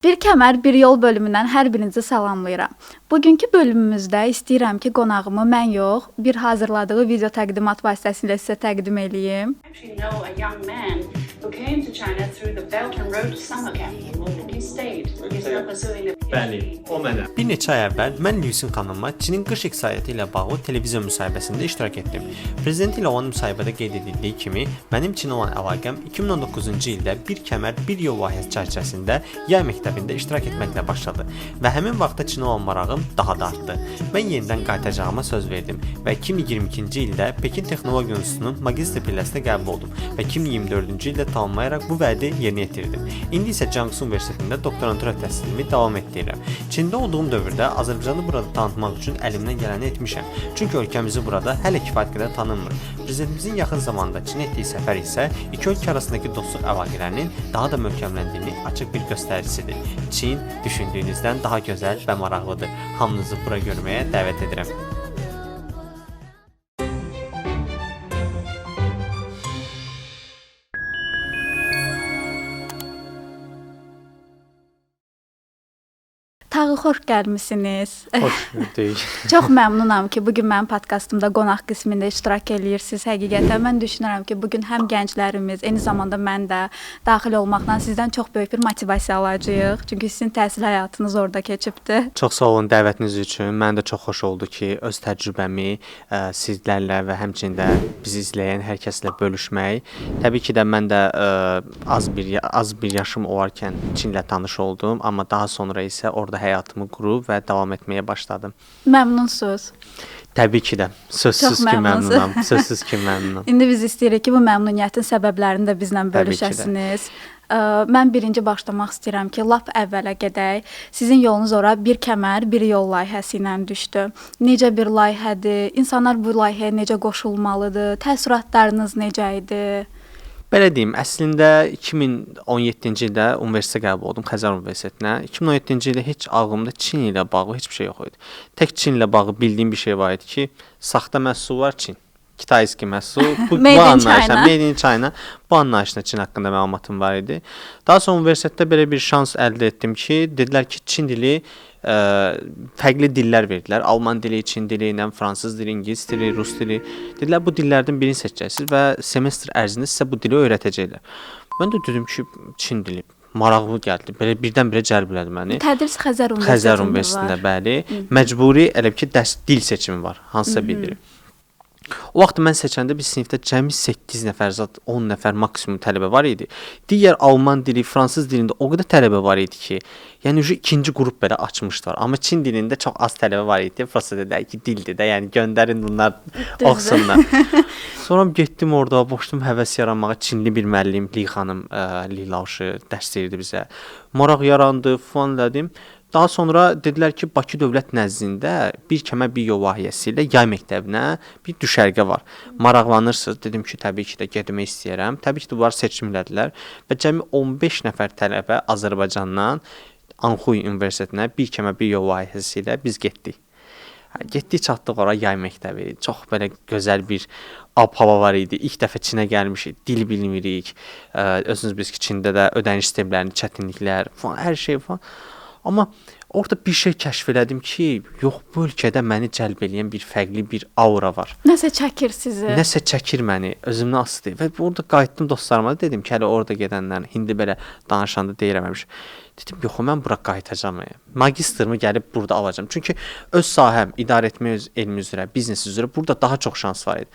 Bir kəmər, bir yol bölümündən hər birinizi salamlayıram. Bugünkü bölümümüzdə istəyirəm ki, qonağımı mən yox, bir hazırladığı video təqdimat vasitəsilə sizə təqdim eləyim. Actually know a young man who came to China through the Belt and Road summer camp. He stayed. He's now pursuing a Bəli, o mənəm. Bir neçə ay əvvəl mən Lüsin xanımla Çinin qış iqtisadiyyatı ilə bağlı televiziya müsahibəsində iştirak etdim. Prezident ilə olan müsahibədə qeyd edildiyi kimi, mənim Çinə olan əlaqəm 2019-cu ildə bir kəmər, bir yol layihəsi çərçivəsində yay məktəbində iştirak etməklə başladı və həmin vaxtda Çinə olan marağım daha da artdı. Mən yenidən qayıtacağıma söz verdim və 2022-ci ildə Pekin Texnologiya İnstitutunun magistr pilləsinə qəbul oldum və 2024-cü ildə tamamlayaraq bu vədi yerinə yetirdim. İndi isə Jiangsu Universitetində doktorantura təhsilimi davam etdirirəm. Çində olduğum dövrdə Azərbaycanı burada tanıtmaq üçün əlimdən gələni etmişəm. Çünki ölkəmizi burada hələ kifayət qədər tanınmır. Prezidentimizin yaxın zamanda Çinə etdiyi səfər isə iki ölkə arasındakı dostluq əlaqələrinin daha da möhkəmləndiyini açıq bir göstəricisidir. Çin düşündüyünüzdən daha gözəl və maraqlıdır. Hamınızı bura görməyə dəvət edirəm. Tağı xoş gəlmisiniz. Xoş gördük. Çox məmnunam ki, bugün mənim podkastımda qonaq qismində iştirak edirsiniz. Həqiqətən mən düşünürəm ki, bugün həm gənclərimiz, eyni zamanda mən də daxil olmaqla sizdən çox böyük bir motivasiya alacağıq. Çünki sizin təhsil həyatınız orada keçibdi. Çox sağ olun dəvətiniz üçün. Mən də çox xoş oldu ki, öz təcrübəmi sizlərlə və həmçinin də bizi izləyən hər kəslə bölüşmək. Təbii ki də mən də az bir yaşım olarkən Çinlə tanış oldum, amma daha sonra isə orada həyatımı qurub və davam etməyə başladım. Məmnunsuz. Təbii ki də. Sözsüz Çox ki məmnunsunuz. məmnunam. Sözsüz ki məmnunam. İndi biz istəyirik ki, bu məmnuniyyətin səbəblərini də bizlə Təbii ki də. bölüşəsiniz. Mən birinci başlamaq istəyirəm ki, lap əvvələ gedək. Sizin yolunuz ora bir kəmər, bir yol layihəsi ilə düşdü. Necə bir layihədir? İnsanlar bu layihəyə necə qoşulmalıdır? Təəssüratlarınız necə idi? Belə deyim, əslində 2017-ci ildə universitetə qəbul oldum, Xəzər Universitetinə. 2017-ci ildə heç ağlımda Çin ilə bağlı heç bir şey yox idi. Tək Çin ilə bağlı bildiyim bir şey var idi ki, saxta məhsul var Çin. Kitayski məhsul. Bu Made in anlayışla, China. Made in China. Bu anlayışla Çin haqqında məlumatım var idi. Daha sonra universitetdə belə bir şans əldə etdim ki, dedilər ki, Çin dili fərqli dillər verdilər. Alman dili, Çin dili, fransız dili, ingilis dili, rus dili. Dedilər bu dillərdən birini seçəcəksiniz və semestr ərzində sizə bu dili öyrədəcəklər. Mən də dedim ki, Çin dili maraqlı gəldi. Belə birdən-birə cəlb elədi məni. Tədris Xəzər Xəzər Universitetində Universitetində, var. bəli. Məcburi elə ki, dil seçimi var. Hansısa bir dil. O vaxt mən seçəndə bir sinifdə cəmi 8 nəfər, 10 nəfər maksimum tələbə var idi. Digər alman dili, fransız dilində o qədər tələbə var idi ki, yəni ikinci qrup belə açmışlar. Amma Çin dilində çox az tələbə var idi. Prosta dedilər ki, dildir də, yəni göndərin bunlar oxusunlar. Sonra getdim orada, başladım həvəs yaranmağa. Çinli bir müəllim Li xanım, Li Laoşı dərs deyirdi bizə. Maraq yarandı, falan dedim. Daha sonra dedilər ki, Bakı Dövlət nəzdində bir kəmər bir yol layihəsi ilə yay məktəbinə bir düşərgə var. Maraqlanırsınız. Dedim ki, təbii ki də getmək istəyirəm. Təbii ki də bunlar seçim elədilər və cəmi 15 nəfər tələbə Azərbaycandan Anxuy Universitetinə bir kəmər bir yol layihəsi ilə biz getdik. Getdik, çatdıq ora yay məktəbi. Çox belə gözəl bir ab-hava var idi. İlk dəfə Çinə gəlmişik, dil bilmirik. Özünüz bilirsiniz ki, Çində də ödəniş sistemlərinin çətinliklər falan, hər şey falan. Amma orada bir şey kəşf elədim ki, yox, bu ölkədə məni cəlb edən bir fərqli bir aura var. Nəsə çəkir sizi. Nəsə çəkir məni, özümdən asılı. Və orada qayıtdım dostlarıma da dedim ki, hələ orada gedənlərin hindi belə danışanda deyirəməmiş. Dedim, yox, mən bura qayıtacağam. Magistrımı gəlib burada alacağam. Çünki öz sahəm, idarə etmə elmi üzrə, biznes üzrə burada daha çox şans var idi.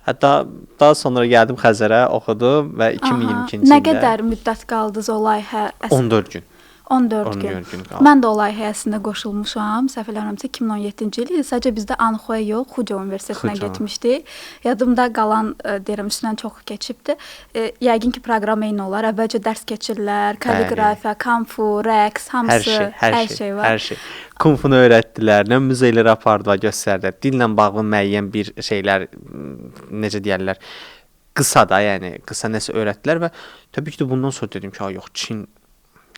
Hətta daha sonra gəldim Xəzərə, oxudum və 2022-ci ildə Nə qədər müddət qaldınız o layihə? 14 gün. 14 gün gün. qaldı. Mən də o layihəsində qoşulmuşam. Səhv eləmirəmsə 2017-ci il. Sadəcə bizdə Anxuya yox, Xuca Universitetinə Xuca. getmişdik. Yadımda qalan deyirəm üstündən çox keçibdi. Yəqin ki, proqram eyni olar. Əvvəlcə dərs keçirlər, kalliqrafiya, kamfu, rəqs, hamısı, hər şey var. Hər şey. Kung-funu öyrətdilər, nə muzeylərə apardılar, göstərdilər. Dillə bağlı müəyyən bir şeylər, necə deyirlər, qısa da, yəni qısa nəsə öyrətdilər və təbii ki də bundan sonra dedim ki, yox, Çin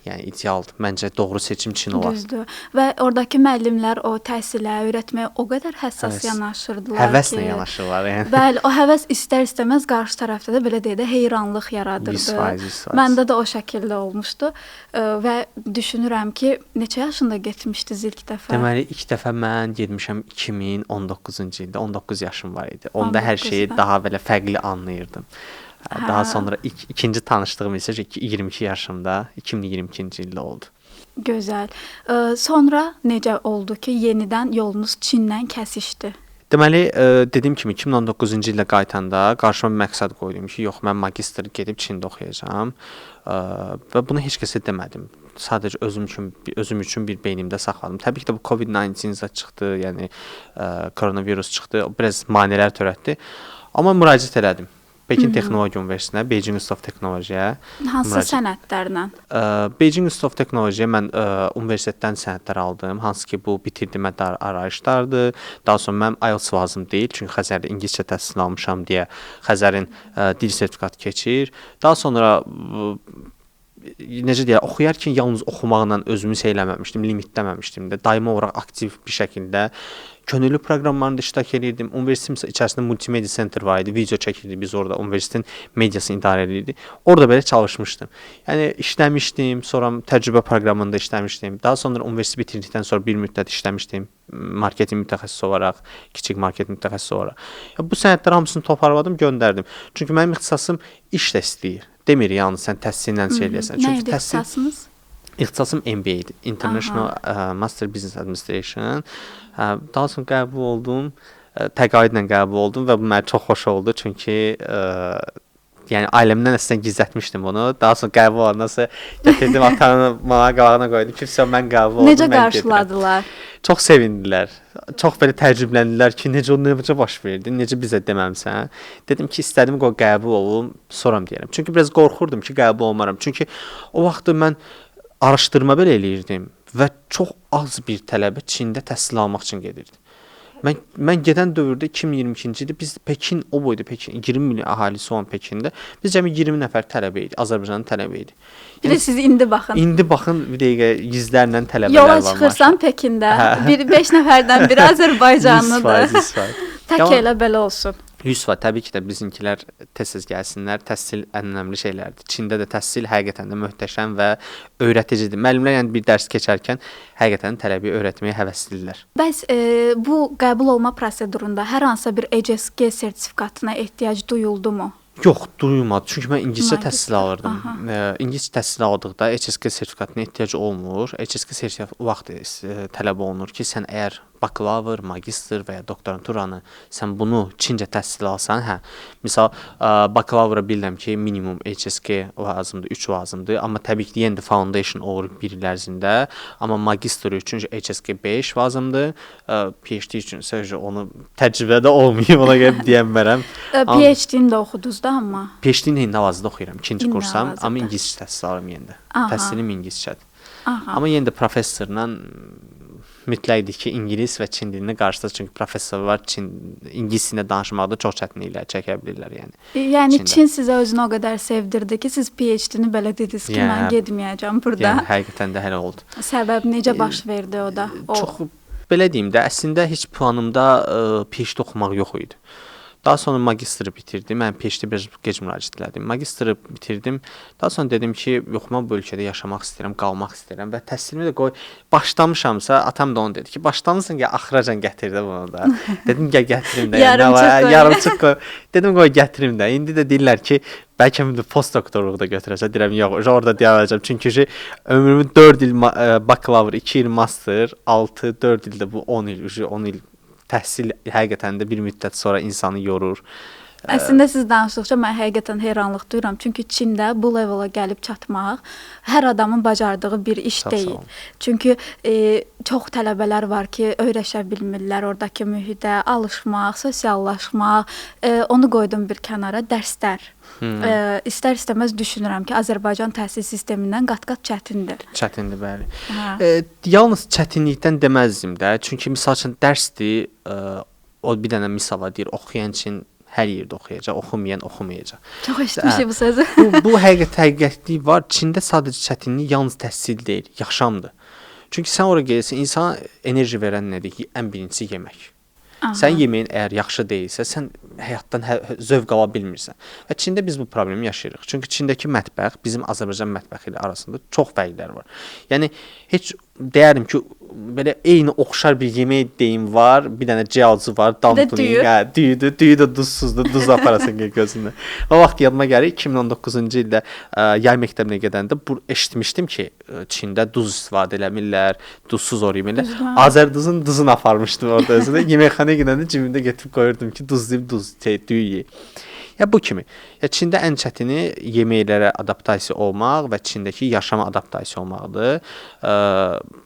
Yəni idealdır. Məncə doğru seçim Çin olar. Düzdür. Və oradakı müəllimlər o təhsilə, öyrətməyə o qədər həssas yanaşırdılar Həvəslə ki, yanaşırlar yəni. Bəli, o həvəs istər-istəməz qarşı tərəfdə də belə deyə də heyranlıq yaradırdı. 100%. Məndə də o şəkildə olmuşdu və düşünürəm ki, neçə yaşında getmişdiniz ilk dəfə? Deməli ilk dəfə mən getmişəm 2019-cu ildə, 19 yaşım var idi. Onda hər şeyi 19-da. daha belə fərqli anlayırdım. Daha sonra ikinci tanışdığım isə 22 yaşımda, 2022-ci ildə oldu. Gözəl. Sonra necə oldu ki, yenidən yolunuz Çindən kəsişdi? Deməli, dediyim kimi 2019-cu ildə qayıtanda qarşıma bir məqsəd qoydum ki, yox, mən magistr gedib Çində oxuyacağam. Və bunu heç kəsə demədim. Sadəcə özüm üçün bir beynimdə saxladım. Təbii ki də bu COVID-19 çıxdı, yəni koronavirus çıxdı, biraz maneələr törətdi. Amma müraciət elədim. Pekin Texnologiya Universitetinə, Beijing Institute of Technology-yə. Hansı sənədlərlə? Beijing Institute of Technology-yə mən universitetdən sənədlər aldım. Hansı ki bu bitirdiyimə dair arayışlardı. Daha sonra mənim IELTS lazım deyil, çünki Xəzərdə ingiliscə təhsil almışam deyə Xəzərin dil sertifikatı keçir. Daha sonra necə deyək, oxuyarkən yalnız oxumaqla özümü eləməmişdim, limitləməmişdim də. Daimi olaraq aktiv bir şəkildə könüllü proqramlarında iştirak edirdim. Universitetin içərisində multimedia center var idi. Video çəkirdik biz orada. Universitetin mediasını idarə edirdik. Orada belə çalışmışdım. Yəni işləmişdim, sonra təcrübə proqramında işləmişdim. Daha sonra universitet bitirdikdən sonra bir müddət işləmişdim. Marketinq mütəxəssisi olaraq, kiçik marketinq mütəxəssisi olaraq. Bu sənədləri hamısını toparladım, göndərdim. Çünki mənim ixtisasım iş də istəyir. Demir yalnız sən təhsillə şey eləyəsən. Nə idi ixtisasınız? İxtisasım MBA-dir. International Master Business Administration. Daha sonra qəbul oldum. Təqaüdlə qəbul oldum və bu mənə çox xoş oldu. Çünki yəni ailəmdən əslində gizlətmişdim bunu. Daha sonra qəbul olandan sonra gətirdim atamın mənə qabağına qoydum ki, mən qəbul oldum. Necə qarşıladılar? Çox sevindilər. Çox belə təəccübləndilər ki, necə baş verdi, necə bizə deməmsən. Dedim ki, istədim qoy qəbul olum, sonra deyərəm. Çünki biraz qorxurdum ki, qəbul olmaram. Çünki o vaxtda mən araşdırma belə eləyirdim və çox az bir tələbə Çində təhsil almaq üçün gedirdi. Mən gedən dövrdə 2022-ci ildə biz Pekin o boyda Pekin 20 milyon əhalisi olan Pekində biz cəmi 20 nəfər tələbə idi, Azərbaycanın tələbə idi. Bir də siz indi baxın. İndi baxın bir dəqiqə yüzlərlə tələbələr var. Yola çıxırsan Pekində, 5 nəfərdən biri Azərbaycanlıdır. 100%. Tək elə belə olsun. 100%. Təbii ki də bizimkilər tez-tez gəlsinlər. Təhsil ən önəmli şeylərdir. Çində də təhsil həqiqətən də möhtəşəm və öyrəticidir. Müəllimlər yəni bir dərs keçərkən həqiqətən tələbəyə öyrətməyə həvəslidirlər. Bəs bu qəbul olma prosedurunda hər hansı bir HSK sertifikatına ehtiyac duyuldumu? Yox, duyulmadı. Çünki mən ingiliscə təhsil alırdım. İngiliscə təhsil aldıqda HSK sertifikatına ehtiyac olmur. HSK sertifikatı o vaxt tələb olunur ki, sən əgər bakalavr, magistr və ya doktoranturanı sən bunu Çincə təhsil alsan, misal bakalavra bilirəm ki, minimum HSK lazımdır, 3 lazımdır, amma təbii ki, yenə də foundation olur 1 il ərzində, amma magistr üçün HSK 5 lazımdır, PhD üçün sadəcə onu təcrübədə olmayıb, ona görə deyəmmərəm. PhD-ni də oxudunuz da amma? PhD-ni indi hal-hazırda oxuyuram, 2-ci kursam, amma ingiliscə təhsil alıram yenə də. Təhsilim ingiliscədir. Amma yenə də professorla mütləqdir ki, ingilis və Çin dilini qarşılasın, çünki professor var, ingilis dilində danışmaqda çox çətinliklər çəkə bilirlər, yəni. Yəni Çin sizə özünü o qədər sevdirdi ki, siz PhD-ni belə dediniz ki, mən getməyəcəm burada. Yəni həqiqətən də elə oldu. Səbəb necə baş verdi o da? Çox belə deyim də, əslində heç planımda PhD oxumaq yox idi. Daha sonra magistri bitirdim. Mən PhD biraz gec müraciət etdim. Magistri bitirdim. Daha sonra dedim ki, yox, mən bu ölkədə yaşamaq istəyirəm, qalmaq istəyirəm və təhsilimi də qoy başlamışamsa, atam da onu dedi ki, başlamısan ki, axıracan gətir də bunu da. Dedim gətirim də. Yarımçıq qoy. Dedim qoy gətirim də. İndi də deyirlər ki, bəlkə mən də postdoktorluq da götürəcəm. Deyirəm, yox, orada davam edəcəm. Çünki ömrümün 4 il bakalavr, 2 il master, 4 ildə bu 10 il təhsil həqiqətən də bir müddət sonra insanı yorur. Əslində siz danışdıqca mən həqiqətən heyranlıq duyuram. Çünki Çində bu levela gəlib çatmaq hər adamın bacardığı bir iş deyil. Çünki çox tələbələr var ki, öyrəşə bilmirlər oradakı mühitə, alışmaq, sosiallaşmaq. Onu qoydum bir kənara, dərslər. İstər-istəməz düşünürəm ki, Azərbaycan təhsil sistemindən qat-qat çətindir. Çətindir, bəli. Yalnız çətinlikdən deməzdim də. Çünki misal üçün dərsdir, o bir dənə misala deyir, oxuyan üçün Hər yerdə oxuyacaq, oxumayan oxumayacaq. Çox eşitmişik bu sözü. Bu həqiqətlik var. Çində sadəcə çətinlik yalnız təhsil deyil, yaşamdır. Çünki sən ora gəlirsən, insana enerji verən nədir ki, ən birincisi yemək. Aha. Sən yeməyin əgər yaxşı deyilsə, sən həyatdan zövq ala bilmirsən. Və Çində biz bu problemi yaşayırıq. Çünki Çindəki mətbəx bizim Azərbaycan mətbəxi ilə arasında çox fərqlər var. Yəni heç deyərdim ki, belə eyni oxşar bir yemək deyim var, bir dənə ciğerci var, dumpling, düyü də duzsuzdur, duz aparasan gözündə. O vaxt yadıma gəlir 2019-cu ildə yay məktəbinə gedəndə bu eşitmişdim ki, Çində duz istifadə eləmirlər, duzsuz yemirlər. Azərduzun duzunu aparmışdım orada özünə. Yeməkxanaya gedəndə cibimdə gətirib qoyurdum ki, duzlayıb düyü. Ya bu kimi. Ya Çində ən çətini yeməklərə adaptasiya olmaq və Çindəki yaşama adaptasiya olmaqdır.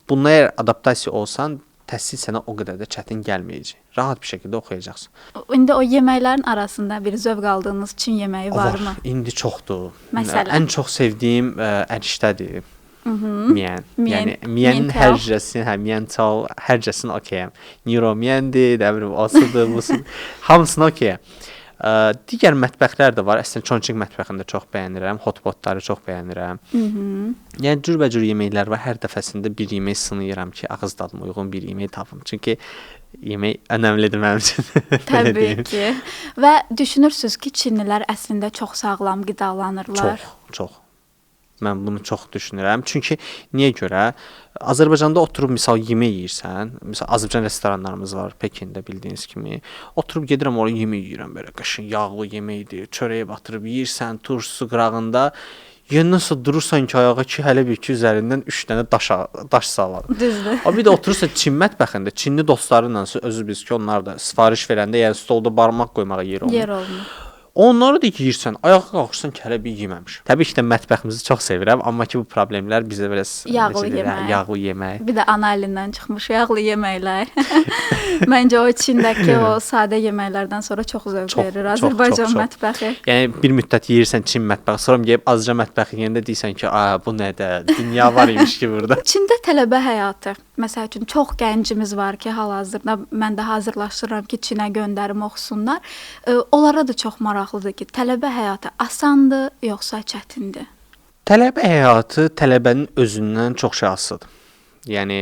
Bunlara əgər adaptasiya olsan, təhsil sənə o qədər də çətin gəlməyəcək. Rahat bir şəkildə oxuyacaqsan. İndi o yeməklərin arasında bir zövq aldığınız Çin yeməyi varmı? İndi çoxdur. Məsələn? Ən çox sevdiyim ərişdədir. Miyan. Yəni miyanın Miyan hər cəsini, miyan çal, hər cəsini okeyəm. Niro miyandır, nə bilim, osudur, busudur. Hamısını okeyəm. Digər mətbəxlər də var. Əslində Çonçing mətbəxini də çox bəyənirəm. Hotpotları çox bəyənirəm. Yəni cürbəcür yeməklər var. Hər dəfəsində bir yemək sınayıram ki, ağız dadıma uyğun bir yemək tapım. Çünki yemək önəmlidir mənim üçün. Təbii ki. Və düşünürsüz ki, Çinlilər əslində çox sağlam qidalanırlar. Çox. Mən bunu çox düşünürəm. Çünki niyə görə? Azərbaycanda oturub misal yemək yeyirsən. Misal Azərbaycan restoranlarımız var Pekində bildiyiniz kimi. Oturub gedirəm oraya yemək yeyirəm belə qəşəng yağlı yeməkdir. Çörəyə batırıb yeyirsən turşusu qırağında. Yenidən sonra durursan ki, ayağa ki, hələ bir ki üzərindən 3 dənə daş salar. Düzdür. Bir də oturursan Çin mətbəxində, Çinli dostlarınla özü biz ki, onlar da sifariş verəndə, yəni stolda barmaq qoymağa yer olmur. Onları da yeyirsən, ayağa qalxırsan ki, hələ bir yeməmişəm. Təbii ki də mətbəximizi çox sevirəm, amma ki bu problemlər bizə biraz yağlı yemək. Bir də ana əlindən çıxmış yağlı yeməklər. Məncə o Çindəki o sadə yeməklərdən sonra çox zövq verir Azərbaycan mətbəxi. Yəni bir müddət yeyirsən Çin mətbəxi, sonra gəlib Azərbaycan mətbəxi yerində deyirsən ki, bu nədir? Dünya var imiş ki burada. Çində tələbə həyatı. Məsəl üçün çox gəncimiz var ki, hal-hazırda mən də hazırlaşıram ki, Çinə göndərim oxusunlar. Onlara da çox maraqlıdır ki, tələbə həyatı asandır, yoxsa çətindir? Tələbə həyatı tələbənin özündən çox şey asılıdır. Yəni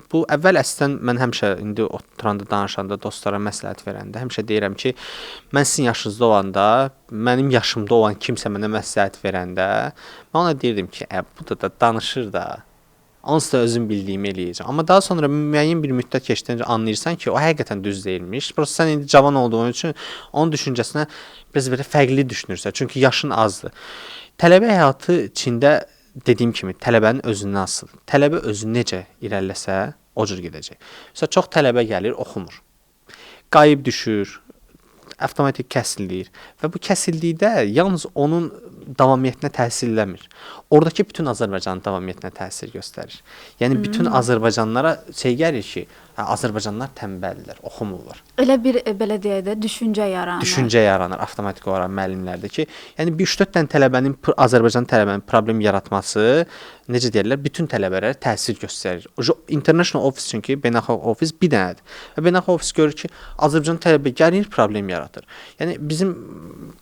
bu əvvəl əslən mən həmişə indi oturanda danışanda dostlara məsləhət verəndə həmişə deyirəm ki, mən sizin yaşınızda olanda, mənim yaşımda olan kimsə mənə məsləhət verəndə, mən ona deyirdim ki, bu da danışır da. Onsuz da özüm bildiyimi eləyəcəm. Amma daha sonra müəyyən bir müddət keçdikcə anlayırsan ki, o həqiqətən düz deyilmiş. Prosta sən indi cavan olduğun üçün onun düşüncəsinə biraz belə fərqli düşünürsən. Çünki yaşın azdır. Tələbə həyatı Çində dediyim kimi tələbənin özündən asılıdır. Tələbə özü necə irəliləsə, o cür gedəcək. Məsələn, çox tələbə gəlir, oxumur. Qayıb düşür, avtomatik kəsilir və bu kəsildikdə yalnız onun davamiyyətinə təsir eləmir. Oradakı bütün Azərbaycanın davamiyyətinə təsir göstərir. Yəni bütün Azərbaycanlılara gəlir ki, Azərbaycanlılar tənbəldirlər, oxumurlar. Elə bir belə deyək də düşüncə yaranır. Düşüncə yaranır avtomatik olaraq müəllimlərdə ki, yəni 3-4 dənə tələbənin Azərbaycan tələbənin problem yaratması necə deyirlər, bütün tələbələrə təsir göstərir. International office çünki beynəlxalq ofis bir dənədir. Və beynəlxalq ofis görür ki, Azərbaycan tələbə gəlir, problem yaradır. Yəni bizim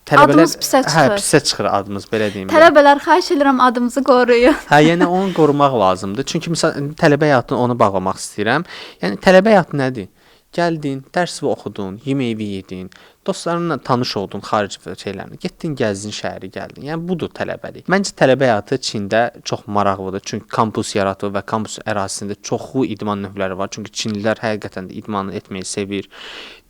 tələbələr adımız pisə çıxır adımız belə deyim. Tələbələr xahiş edirəm adımızı qoruyun. Yəni onu qorumaq lazımdır. Çünki məsələn tələbə həyatını onu bağlamaq istəyirəm. Yəni tələbə həyatı nədir? Gəldin, dərs oxudun, yeməyi yedin, dostlarınla tanış oldun, xarici şeylərlə, getdin, gəzdin şəhəri, gəldin. Yəni budur tələbəlik. Məncə tələbə həyatı Çində çox maraqlıdır. Çünki kampus yaratır və kampus ərazisində çoxlu idman növləri var. Çünki Çinlilər həqiqətən də idman etməyi sevir.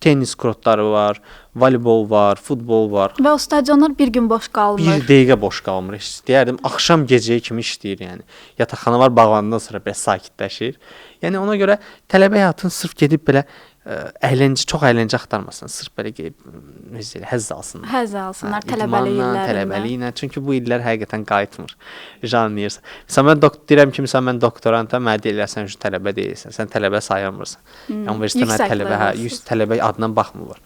Tennis kortları var, voleybol var, futbol var. Və o stadionlar bir gün boş qalmır. Bir dəqiqə boş qalmır. Deyərdim, axşam gecəyə kimi işləyir yəni. Yataqxana var, bağlanandan sonra belə sakitləşir. Yəni ona görə tələbə həyatını sırf gedib belə çox əyləncə axtarmasın. Sırf belə necə həzz alsınlar. Həzz alsınlar tələbəliyinə. Çünki bu illər həqiqətən qayıtmır. Janrlayırsan. Məsələn mən deyirəm ki, mən doktoranta mənə deyirlər sən tələbə deyilsən. Sən tələbə sayılmırsan. Universitetdə mən tələbə adına baxmırlar.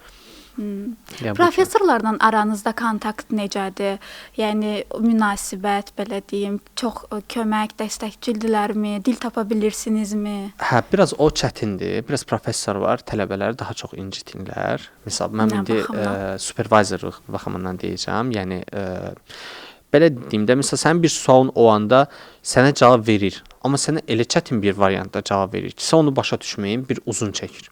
Ya, bu Professorlarla aranızda kontakt necədir? Yəni münasibət, belə deyim, çox kömək, dəstəkçidirlərmi? Dil tapa bilirsinizmi? Hə, biraz o çətindir. Biraz professor var, tələbələri daha çox incitirlər. Məsəl mən Nə indi baxımdan? supervisorluq baxımından deyəcəm. Yəni belə dediyim də, məsəl sənin bir sualın o anda sənə cavab verir, amma sənə elə çətin bir variantda cavab verir ki, sən onu başa düşməyin, bir uzun çəkir.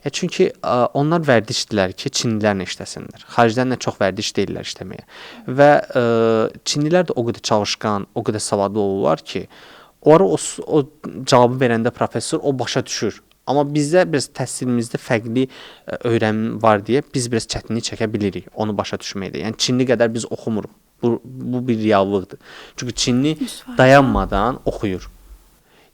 Çünki onlar vərdişdirlər ki, çinlilərlə işləsinlər. Xaricdən də çox vərdiş deyirlər işləməyə. Və çinlilər də o qədər çalışqan, o qədər savadlı olurlar ki, o cavabı verəndə professor o başa düşür. Amma bizdə biraz təhsilimizdə fərqli öyrənmə var deyə biz biraz çətinlik çəkə bilirik onu başa düşməkdə. Yəni çinli qədər biz oxumuruq. Bu bir reallıqdır. Çünki çinli dayanmadan oxuyur.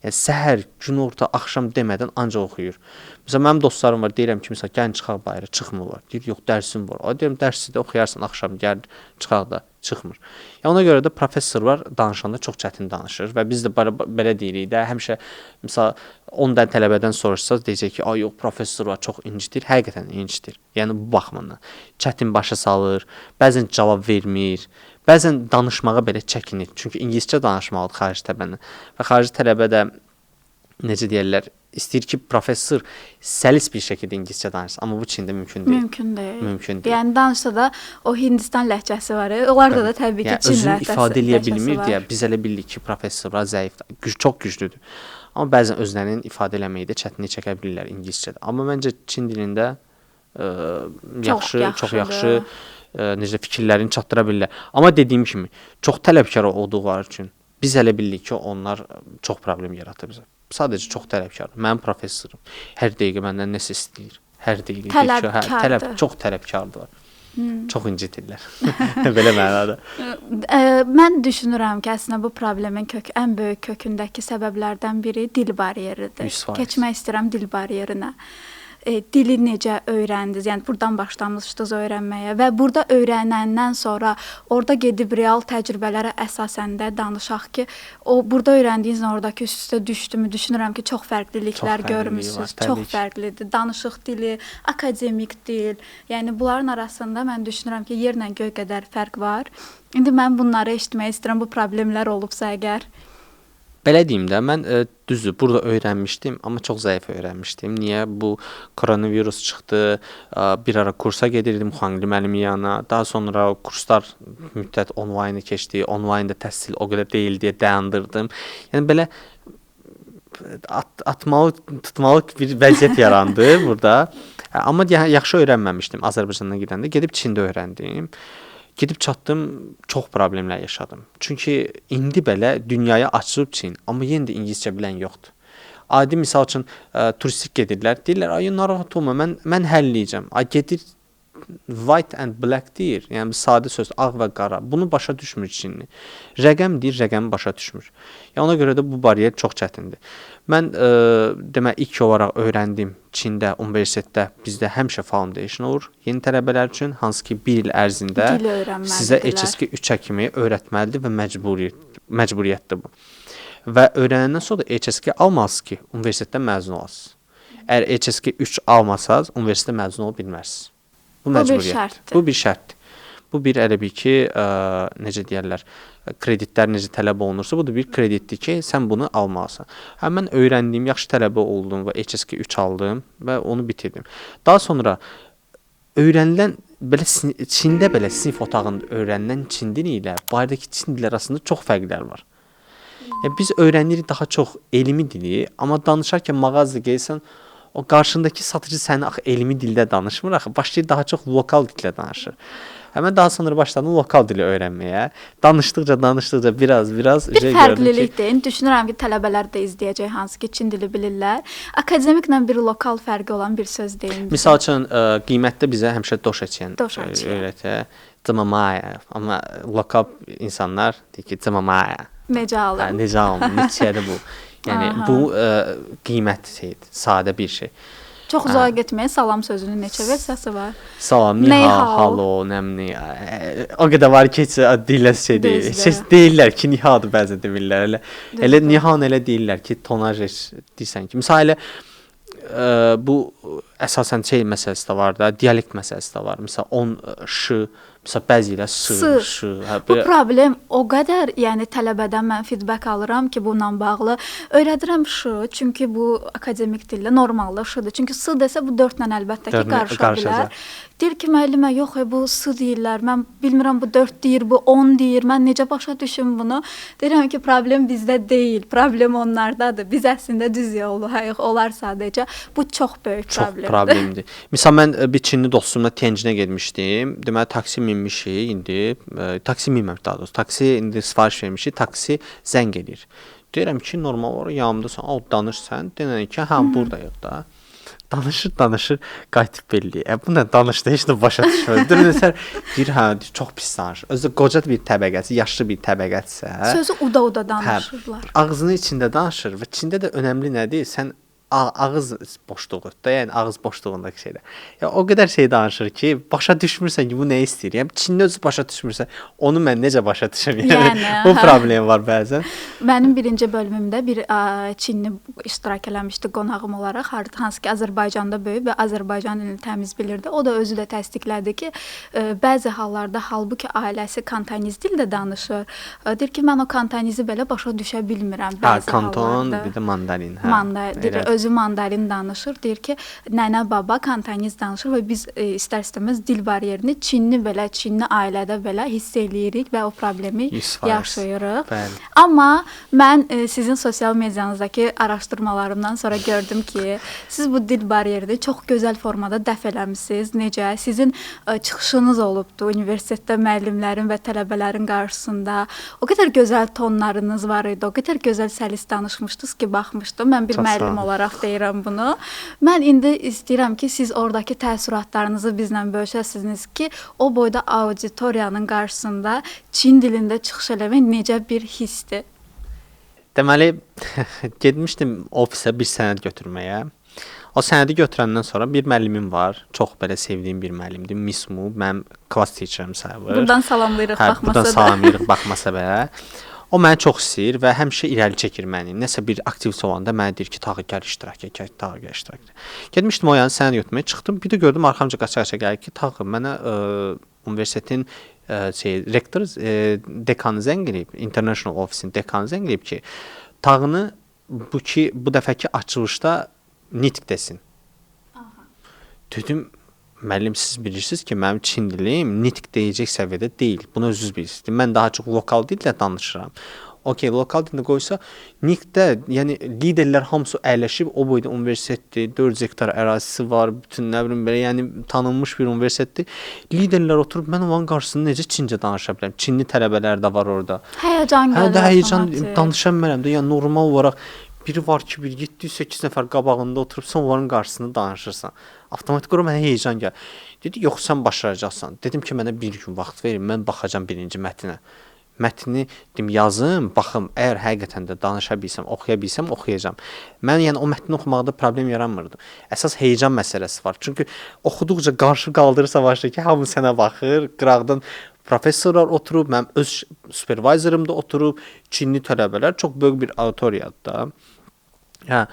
Yəni səhər, günorta, axşam demədən ancaq oxuyur. Məsələn, mənim dostlarım var, deyirəm ki, məsələn, gəlin çıxaq bayıra, çıxmırlar. Deyir, yox, dərsim var. Deyirəm, dərsi də oxuyarsan axşam, gəl çıxaq da, çıxmır. Yəni ona görə də professorlar danışanda çox çətin danışır və biz də belə deyirik də, həmişə məsələn 10 dən tələbədən soruşsaz deyəcək ki, "Ay yox, professor var, çox incitir." Həqiqətən incitir. Yəni bu baxımdan çətin başa salır, bəzən cavab vermir. Bəzən danışmağa belə çəkinir. Çünki ingiliscə danışmalıdır xarici tələbə. Və xarici tələbə də necə deyirlər, istəyir ki, professor səlis bir şəkildə ingiliscə danışsın, amma bu Çində mümkün deyil. Mümkün deyil. Mümkün deyil. Yəni danışsa da o Hindistan ləhcəsi var. Onlarda da təbii ki, Yəni Çin özünü ləhcəsi ifadə eləyə ləhcəsi bilmir var. deyə biz elə bildik ki, professorlar zəifdir, çox güclüdür. Amma bəzən özlərinin ifadə eləməkdə çətinlik çəkə bilirlər ingiliscədə. Amma məncə Çin dilində çox yaxşı necə fikirlərini çatdıra bilirlər. Amma dediyim kimi, çox tələbkar olduqları üçün biz elə bildik ki, onlar çox problem yaratır bizə. Sadəcə çox tələbkar. Mənim professorum hər dəqiqə məndən nəsə istəyir. Hər dəqiqə Tələbkardır. çox tələbkardılar. Çox incitirlər. Belə mənada. Mən düşünürəm ki, əslində bu problemin ən böyük kökündəki səbəblərdən biri dil bariyeridir. 100%. Keçmək istəyirəm dil bariyerinə. Dili necə öyrəndiniz? Yəni burdan başlamışdınız öyrənməyə və burada öyrənəndən sonra orada gedib real təcrübələrə əsasən də danışaq ki, o burada öyrəndiyinizlə oradakı üst-üstə düşdümü düşünürəm ki, çox fərqliliklər Çox fərqliliyi görmüsünüz. var, təbii Çox ki. fərqlidir. Danışıq dili, akademik dil. Yəni bunların arasında mən düşünürəm ki, yerlə göy qədər fərq var. İndi mən bunları eşitmək istəyirəm. Bu problemlər olubsa əgər. Belə deyim də, mən düzdür, burada öyrənmişdim, amma çox zəif öyrənmişdim. Niyə? Bu koronavirus çıxdı, bir ara kursa gedirdim Xangli müəllimi yanına. Daha sonra kurslar müddət onlayn keçdi. Onlaynda təhsil o qədər deyil deyə dayandırdım. Yəni belə atmalı, tutmalı bir vəziyyət yarandı burada. Amma yaxşı öyrənməmişdim Azərbaycandan gedəndə. Gedib Çində öyrəndim. Gedib çatdım, çox problemlər yaşadım. Çünki indi belə dünyaya açılıb Çin, amma yenə də ingiliscə bilən yoxdur. Adi misal üçün turistik gedirlər, deyirlər, "Ay narahat olma, mən həll edəcəm." Ay gedir white and black deyir. Yəni sadə söz, ağ və qara. Bunu başa düşmür Çinli. Rəqəm deyir, rəqəmi başa düşmür. Yəni ona görə də bu bariyer çox çətindir. Mən demək ilk olaraq öyrəndim Çində, universitetdə bizdə həmişə foundation olur yeni tələbələr üçün, hansı ki 1 il ərzində Dil öyrənməlidirlər. sizə HSK 3 kimi öyrətməlidir və məcburiyyətdir bu. Və öyrənəndən sonra HSK almalısınız ki, universitetdən məzun olasınız. Əgər HSK 3 almasaz, universitetdə məzun ola bilmərsiniz. Bu məcburiyyətdir. Bu bir şərtdir. Bu bir elə bil ki, necə deyirlər, kreditlər necə tələb olunursa, bu da bir kreditdir ki, sən bunu almalısan. Mən öyrəndiyim, yaxşı tələbə oldum və HSK 3 aldım və onu bitirdim. Daha sonra öyrənilən belə Çində belə sinif otağında öyrənilən Çin dili ilə bayırdakı Çin dili arasında çox fərqlər var. Yəni biz öyrənirik daha çox elmi dili, amma danışarkən mağazada gəlsən, o qarşındakı satıcı səni axı elmi dildə danışmır, axı başlayır daha çox lokal dildə danışır. Mən daha sonra başladım lokal dili öyrənməyə. Danışdıqca biraz Bir gördüm ki, fərqlilikdir. Düşünürəm ki, tələbələr də izləyəcək, hansı ki Çin dili bilirlər. Akademiklə bir lokal fərqi olan bir söz deyin. Misal üçün qiymətdə bizə həmişə doşaçiyan Doşaçiyan. öyrətə. Cımamaya. Amma lokal insanlar deyir ki, cımamaya. Necə alım? Necə alım? Neçədir bu? Yəni bu qiymət şeydir, sadə bir şey. Çox uzağa getməyə salam sözünün neçə versiyası var? Salam, Ni ni hao, hao. hallo, nəmni. O qədər var ki, dillə şey deyil. Düzdür. Ses deyirlər ki, ni haodur bəzən demirlər. Elə ni hao elə deyirlər ki, tonaj deyirsən ki. Məsələn, elə bu əsasən şey məsələsi də var da, dialekt məsələsi də var. Məsələn, on ş, məsələn bəzi ilə s, ş. Bu problem o qədər, yəni tələbədən mən feedback alıram ki, bununla bağlı öyrədirəm ş, çünki bu akademik dildə normalda ş-dır. Çünki s desə bu 4 ilə əlbəttə ki, qarışa bilər. Deyir ki, müəllimə, yox, bu s deyirlər. Mən bilmirəm bu 4 deyir, bu 10 deyir. Mən necə başa düşüm bunu? Deyirəm ki, problem bizdə deyil. Problem onlardadır. Biz əslində düz yoldayıq. Onlar sadəcə bu çox böyük problemdir. Çox problemdir. Məsələn, mən bir Çinli dostumla Tianjinə getmişdim. Deməli, taksi minmişik indi. Taksi minməmiş daha doğrusu. Taksi indi sifariş vermişik. Taksi zəng edir. Deyirəm ki, normal olaraq yanımdasan, al danışsan. Denən ki, hə, buradayıq da. Danışır, qayıtıb belli. Bu nə danışdı, heç nə başa düşmür. Deyir, hə, çox pis danışır. Özü qoca bir təbəqəsi, yaşlı bir təbəqədirsə, sözü uda-uda danışırlar. Ağzının içində danışır və Çində də önəmli nədir? Sən ağız boşluğudur da, yəni ağız boşluğundakı şeydə. Ya o qədər şey danışır ki, başa düşmürsən ki, bu nə istəyir? Yəni Çinli özü başa düşmürsə, onu mən necə başa düşüm? Yəni bu problem var bəzən. Mənim birinci bölümümdə bir Çinli iştirak eləmişdi qonağım olaraq, hansı ki Azərbaycanda böyüyüb və Azərbaycan dilini təmiz bilirdi. O da özü də təsdiqlədi ki, bəzi hallarda halbuki ailəsi Kantoniz dildə danışır. Deyir ki, mən o Kantonizi belə başa düşə bilmirəm bəzi hallarda. Kanton, bir də mandarin. Mandarin, özü mandarin danışır. Deyir ki, nənə, baba Kantoniz danışır və biz istər-istəməz dil baryerini Çinli ailədə belə hiss eləyirik və o problemi yaşayırıq. Bəli. Amma mən sizin sosial medianızdakı araşdırmalarımdan sonra gördüm ki, siz bu dil baryerini çox gözəl formada dəf eləmisiniz. Necə? Sizin çıxışınız olubdu universitetdə müəllimlərin və tələbələrin qarşısında. O qədər gözəl tonlarınız var idi. O qədər gözəl səlis danışmışdınız ki, baxmışdım. Mən bir müəllim olaraq deyirəm bunu. Mən indi istəyirəm ki, siz oradakı təəssüratlarınızı bizlə bölüşəsiniz ki, o boyda auditoriyanın qarşısında Çin dilində çıxış eləmək necə bir hissdir? Deməli, getmişdim ofisə bir sənəd götürməyə. O sənədi götürəndən sonra bir müəllimim var. Çox belə sevdiyim bir müəllimdir. Miss Mu, mənim class teacherim sayılır. Buradan salamlayırıq, baxmasa da. Buradan salamlayırıq, baxmasa belə. O məni çox istəyir və həmişə irəli çəkir məni. Nəsə bir aktivite olanda mənə deyir ki, Tağı gəl iştirak et, Tağı gəl iştirak et. Getmişdim o yanı sənəd götürməyə, çıxdım. Bir də gördüm arxamca qaça-qaça gəlir ki, Tağı mənə universitetin rektor dekanı zəng eləyib, International Office-in dekanı zəng eləyib ki, Tağını bu dəfəki açılışda nitq desin. Dedim, müəllim, siz bilirsiniz ki, mənim Çin dilim nitq deyəcək səviyyədə deyil. Bunu özünüz bilirsiniz. Mən daha çox lokal dillə danışıram. Okey, lokal dildə qoysa, nitqdə, yəni liderlər hamısı əyləşib, o boyda universitetdir, 4 hektar ərazisi var, bütün nə bilim belə, yəni tanınmış bir universitetdir. Liderlər oturub, mən onların qarşısında necə Çincə danışa bilərəm? Çinli tələbələr də var orada. Həyəcan gəlir. Həyəcan danışa bilmərəm də, yəni normal olaraq biri var ki, 700-800 nəfər qabağında oturub, sən onların qarşısında danışırsan. Avtomatik olaraq mənə heyecan gəlir. Dedi, yox, sən başaracaqsan. Dedim ki, mənə bir gün vaxt verin, mən baxacam birinci mətnə. Mətni yazım, baxım, əgər həqiqətən də danışa bilsəm, oxuya bilsəm, oxuyacam. Mən yəni o mətni oxumaqda problem yaranmırdı. Əsas heyecan məsələsi var. Çünki oxuduqca qarşı qaldırırsa başlayır ki, hamı sənə baxır, qıraqdan professorlar oturub, mənim öz supervisorum da oturub, Çinli tələbələr, çox böyük bir auditoriyadır da. Hə,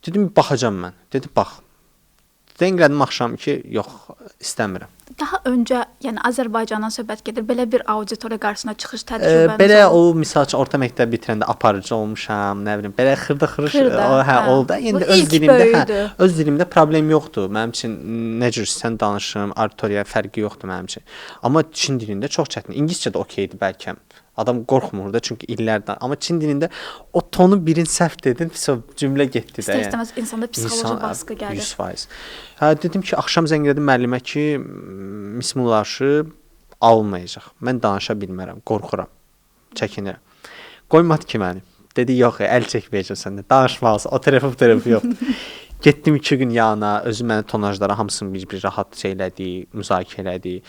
dedim, baxacam mən. Dedi, bax. Zənglədim axşam ki, yox, istəmirəm. Daha öncə, yəni Azərbaycandan söhbət gedir. Belə bir auditoriya qarşısına çıxış təcrübəniz belə o misal üçün orta məktəb bitirəndə aparıcı olmuşam, nə bilim, belə xırda-xırış oldu. Yəni öz dilimdə problem yoxdur. Mənim üçün nə cür sən danışım, auditoriya fərqi yoxdur mənim üçün. Amma Çin dilində çox çətin. İngiliscə də okeydir bəlkə. Adam qorxmur da çünki illərdən. Amma Çin dilində o tonu birin səhv dedin, cümlə getdi də. İstər-istəməz insanda psixoloji baskı gəlir. 100%. Hə, dedim ki, axşam zəng elədim müəllimə ki, Miss Mulaşı alınmayacaq. Mən danışa bilmərəm, qorxuram, çəkinirəm. Qoymadı ki məni. Dedi, yox, əl çəkməyəcəm səndə. Danışmalısın. O tərəfi yoxdur. Getdim 2 gün yana, özü mənə tonajlara hamısını bir rahat şeylədi, müzakirə elədi.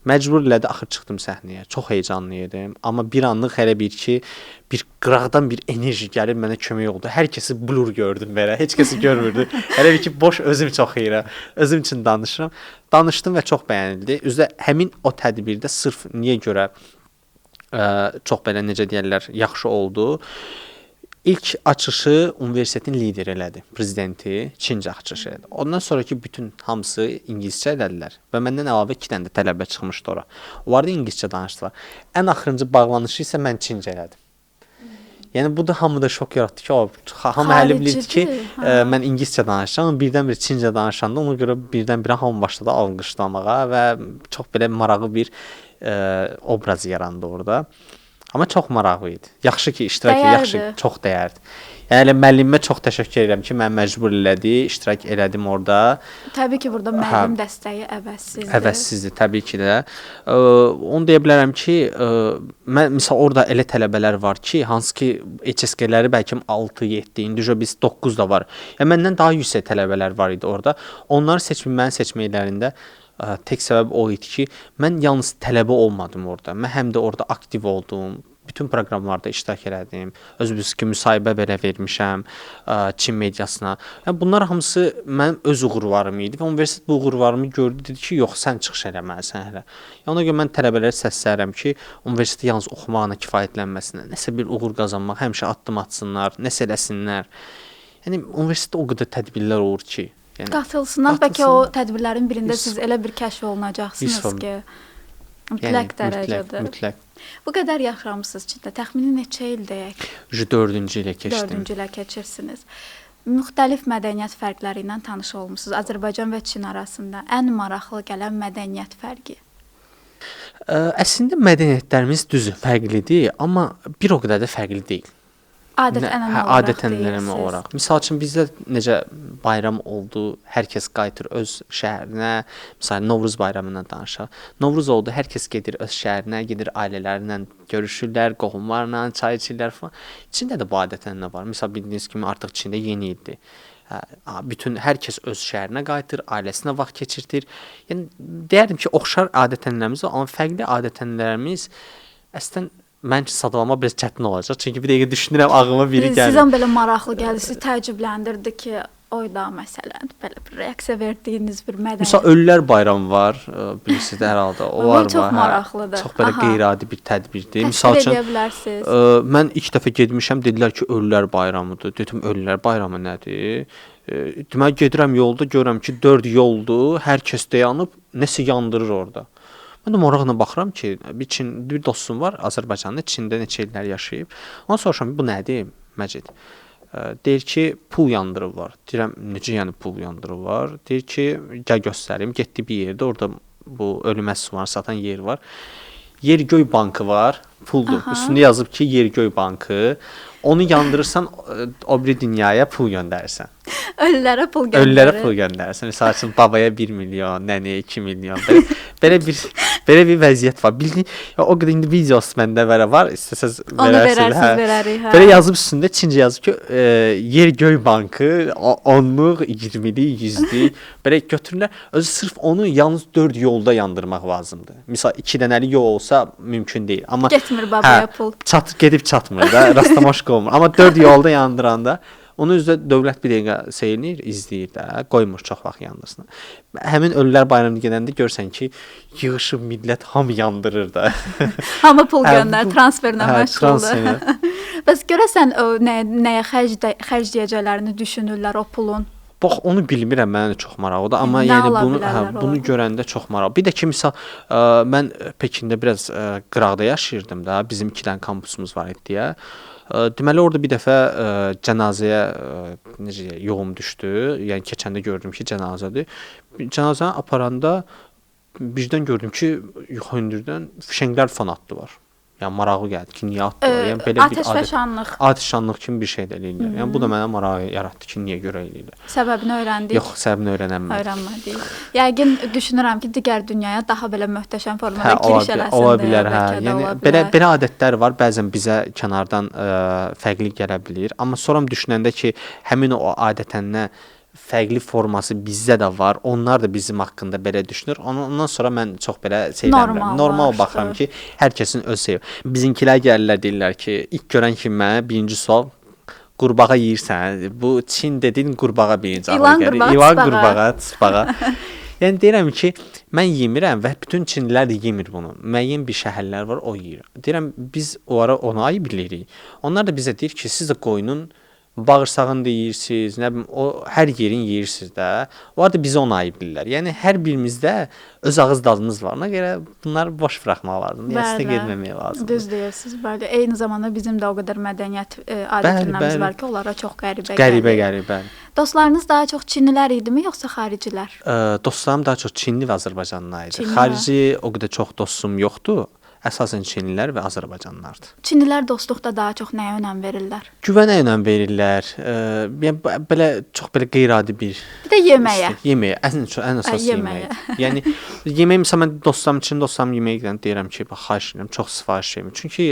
Məcbur elədi, axır çıxdım səhnəyə. Çox heyecanlı idim, amma bir anlıq hələ bir qıraqdan bir enerji gəlib mənə kömək oldu. Hər kəsi blur gördüm belə, heç kəsi görmürdü. Hələ bir ki, boş özüm çox xeyirəm, özüm üçün danışıram. Danışdım və çox bəyənildi. Üzə həmin o tədbirdə sırf niyə görə çox belə necə deyirlər, yaxşı oldu. İlk açışı universitetin lideri elədi, prezidenti Çincə açışı elədi. Ondan sonraki bütün hamısı ingiliscə elədilər və məndən əlavə 2 dənə də tələbə çıxmışdı ora. Onlar da ingiliscə danışdılar. Ən axırıncı bağlanışı isə mən Çincə elədim. Yəni bu da hamıda şok yaratdı ki, hamı hələ bilirdi ki, mən ingiliscə danışıram, amma birdən-birə Çincə danışanda ona görə birdən-birə hamı başladı alqışlamağa və çox belə maraqlı bir obraz yarandı orada. Amma çox maraqlı idi. Yaxşı ki, iştirak etdi, yaxşı, çox dəyərli. Yəni müəllimə çox təşəkkür edirəm ki, məni məcbur elədi, iştirak elədim orada. Təbii ki, burada müəllim dəstəyi əvəzsizdir. Əvəzsizdir, təbii ki də. Onu deyə bilərəm ki, mən misal orada elə tələbələr var ki, hansı ki HSK-ləri bəlkə 6-7, indi biz 9 da var. Yəni məndən daha yüksək tələbələr var idi orada. Onları mənim seçməklərində tək səbəb o idi ki, mən yalnız tələbə olmadım orada. Mən həm də orada aktiv oldum. Bütün proqramlarda iştirak elədim. Özümüz ki, müsahibə belə vermişəm Çin mediasına. Yəni bunlar hamısı mənim öz uğurlarım idi və universitet bu uğurlarımı gördü, dedi ki, yox, sən çıxış eləməlisən hələ. Yəni ona görə mən tələbələrə səslənirəm ki, universiteti yalnız oxumaqla kifayətlənməsinlər, nəsə bir uğur qazanmaq, həmişə addım atsınlar, nəsə eləsinlər. Yəni universitetdə o qədər tədbirlər olur ki, yəni qatılsınlar. Bəlkə o tədbirlərin birində siz elə bir kəşf olunacaqsınız ki, mütləq dərəcədə. Mütləq. Bu qədər yaşamısınız Çində. Təxmini neçə il deyək? 4-cü ilə keçdim. 4-cü ilə keçirsiniz. Müxtəlif mədəniyyət fərqləri ilə tanış olmusunuz. Azərbaycan və Çin arasında ən maraqlı gələn mədəniyyət fərqi. Əslində mədəniyyətlərimiz düzü fərqlidir, amma bir o qədər də fərqli deyil. Adət-ənənələrə olaraq. Məsəl üçün bizdə necə bayram oldu, hər kəs qayıtır öz şəhərinə. Məsələn, Novruz bayramından danışaq. Novruz oldu, hər kəs gedir öz şəhərinə, gedir ailələrlə görüşürlər, qohumlarla çay içirlər falan. Çində də bu adət-ənənə var. Məsələn, bildiyiniz kimi artıq Çində yeni ildir. Bütün hər kəs öz şəhərinə qayıtır, ailəsinə vaxt keçirdir. Yəni deyərdim ki, oxşar adət-ənənələrimiz var, amma fərqli adət-ənənələrimiz əslən mən sadalama biraz çətin olacaq. Çünki bir dəqiqə düşünürəm, ağlıma biri gəlir. Sizə belə maraqlı gəldi, sizi təəccübləndirdi ki, oyda məsələn belə bir reaksiya verdiyiniz bir mədəniyyət. Məsələn, Ölülər bayramı var, bilirsiniz hər halda. O var. Çox maraqlıdır. Çox belə qeyri-adi bir tədbirdir. Məsəl üçün mən ilk dəfə getmişəm, dedilər ki, Ölülər bayramıdır. Dedim, Ölülər bayramı nədir? Deməli gedirəm yolda, görürəm ki, 4 yoldur, hər kəs dayanıb nəsə yandırır orada. Mən də maraqla baxıram ki, bir dostum var Azərbaycanda, Çində neçə illər yaşayıb. Ondan soruşuram, bu nədir, Məcid? Deyir ki, pul yandırırlar. Deyirəm, necə yəni pul yandırırlar? Deyir ki, gəl göstərim. Getdi bir yerdə, orada bu ölü məhsulları satan yer var. Yer-göy bankı var, puldur. Üstündə yazıb ki, Yer-göy bankı. Onu yandırırsan, o biri dünyaya pul göndərirsən. Ölülərə pul göndərirsən. Məsəl üçün babaya 1 milyon, nənəyə 2 milyon. Belə bir vəziyyət var. Bildiyin, o qədər indi videosu məndə var. İstəsəz verərsiniz. Belə yazıb üstündə Çincə yazıb ki, Yer-göy bankı 10-luq, 20-lik, 100-lik belə götürürlər. Özü sırf onu yalnız 4 yolda yandırmaq lazımdır. Məsəl 2 dənəli yol olsa mümkün deyil. Amma getmir babaya pul. Gedib çatmır da, rastamaşıq olmur. Amma 4 yolda yandıranda onu üzrə dövlət bir dəqiqə seynir, izləyir də, qoymur çox vaxt yandırsın. Həmin Ölülər bayramına gedəndə görsən ki, yığışıb millət hamı yandırır da. Hamı pul göndər, transferlə məşğuldur. Bəs görəsən nəyə xərcləyəcəklərini düşünürlər o pulun? Bax, onu bilmirəm, mənə çox maraqlıdır, amma yəni bunu görəndə çox maraqlı. Bir də ki, misal mən Pekində biraz qıraqda yaşayırdım da, bizim 2 dənə kampusumuz var idi deyə. Deməli orada bir dəfə cənazəyə necə yolum düşdü. Yəni keçəndə gördüm ki, cənazədir. Cənazəni aparanda birdən gördüm ki, hündürdən fişənglər falan atdılar. Yəni maraqlı gəldi ki, niyə atdılar? Yəni belə bir atəşfəşanlıq. Atəşfəşanlıq kimi bir şey də eləyirlər. Yəni bu da mənə maraq yaratdı ki, niyə görə eləyirlər? Səbəbini öyrəndik. Yox, səbəbini öyrənmədik. Yəqin düşünürəm ki, digər dünyaya daha belə möhtəşəm formada giriş eləsin. Ola bilər, hə. Yəni belə adətlər var, bəzən bizə kənardan fərqli gələ bilər, amma sonra düşünəndə ki, həmin o adətənə fərqli forması bizdə də var. Onlar da bizim haqqında belə düşünür. Ondan sonra mən çox belə şeyləmirəm. Normal baxıram ki, hər kəsin öz şeyi. Bizimkilər gəlirlər, deyirlər ki, ilk görən kimi mənə birinci sual qurbağa yeyirsən. Bu Çin dediyin qurbağa birinci ağla gəlir. İlan qurbağa, çısbağa. Yəni deyirəm ki, mən yemirəm və bütün Çinlilər də yemir bunu. Müəyyən bir şəhərlər var, o yeyir. Deyirəm biz ona ayıb bilirik. Onlar da bizə deyir ki, siz də qoyunun bağırsağını da yeyirsiniz, nə bilim, o hər yerin yeyirsiniz də. Onlar da bizə onu ayıb bilirlər. Yəni hər birimizdə öz ağız dadımız var. Ona görə bunları boş buraxmaq lazımdır. Yəni istə getməmək lazımdır. Düz deyirsiniz. Bəli. Eyni zamanda bizim də o qədər mədəniyyət adətlərimiz var ki, onlara çox qəribə gəlir. Qəribə. Dostlarınız daha çox Çinlilər idimi, yoxsa xaricilər? Dostlarım daha çox Çinli və Azərbaycanlılar idi. Xarici o qədər çox dostum yoxdur. Əsasən Çinlilər və Azərbaycanlılardır. Çinlilər dostluqda daha çox nəyə önəm verirlər? Güvənə önəm verirlər. Yəni belə çox belə qeyri-adi bir. Bir də yeməyə. Yeməyə, ən əsas yeməyə. Yəni yemək məsələn mən dostlarım yeməyə gedən deyirəm ki, bax xahiş edirəm, çox sifariş verməyin. Çünki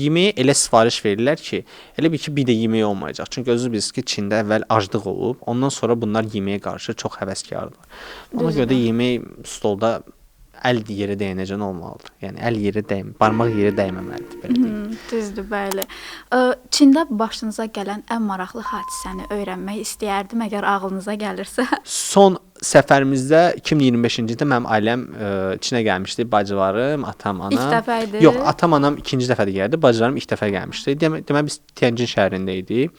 yeməyə elə sifariş verirlər ki, elə bir ki, bir də yemək olmayacaq. Çünki özünüz bilirsiniz ki, Çində əvvəl aclıq olub, ondan sonra bunlar yeməyə qarşı çox həvəskardır. Ona görə də yemək stolda əl yerə dəyənəcən olmalıdır. Yəni əl yerə barmaq yerə dəyməməlidir, belə deyim. Düzdür, bəli. Çində başınıza gələn ən maraqlı hadisəni öyrənmək istəyərdim, əgər ağlınıza gəlirsə. Son səfərimizdə 2025-ci ildə mənim ailəm Çinə gəlmişdi. Bacılarım, atam, anam. İlk dəfə idi? Yox, atam, anam ikinci dəfə də gəldi. Bacılarım ilk dəfə gəlmişdi. Deməli biz Tianjin şəhərində idik.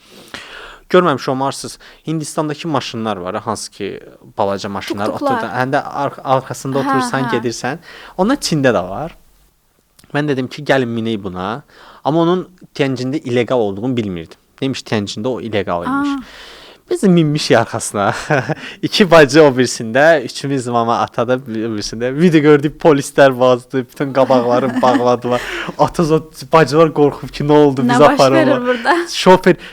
Görməmiş olmarsınız. Hindistandakı maşınlar var, hansı ki balaca maşınlar oturursan, həm də arxasında oturursan, gedirsən. Onlar Çində də var. Mən dedim ki, gəlin minək buna. Amma onun Tianjində illegal olduğunu bilmirdim. Demiş Tianjində o illegal imiş. Biz də minmişik arxasına. İki bacı o birisində, üçümüz mama atada birisində. Bir də gördük polislər bazdı, bütün qabaqları bağladılar. Bacılar qorxub ki, nə oldu, biz aparırlar.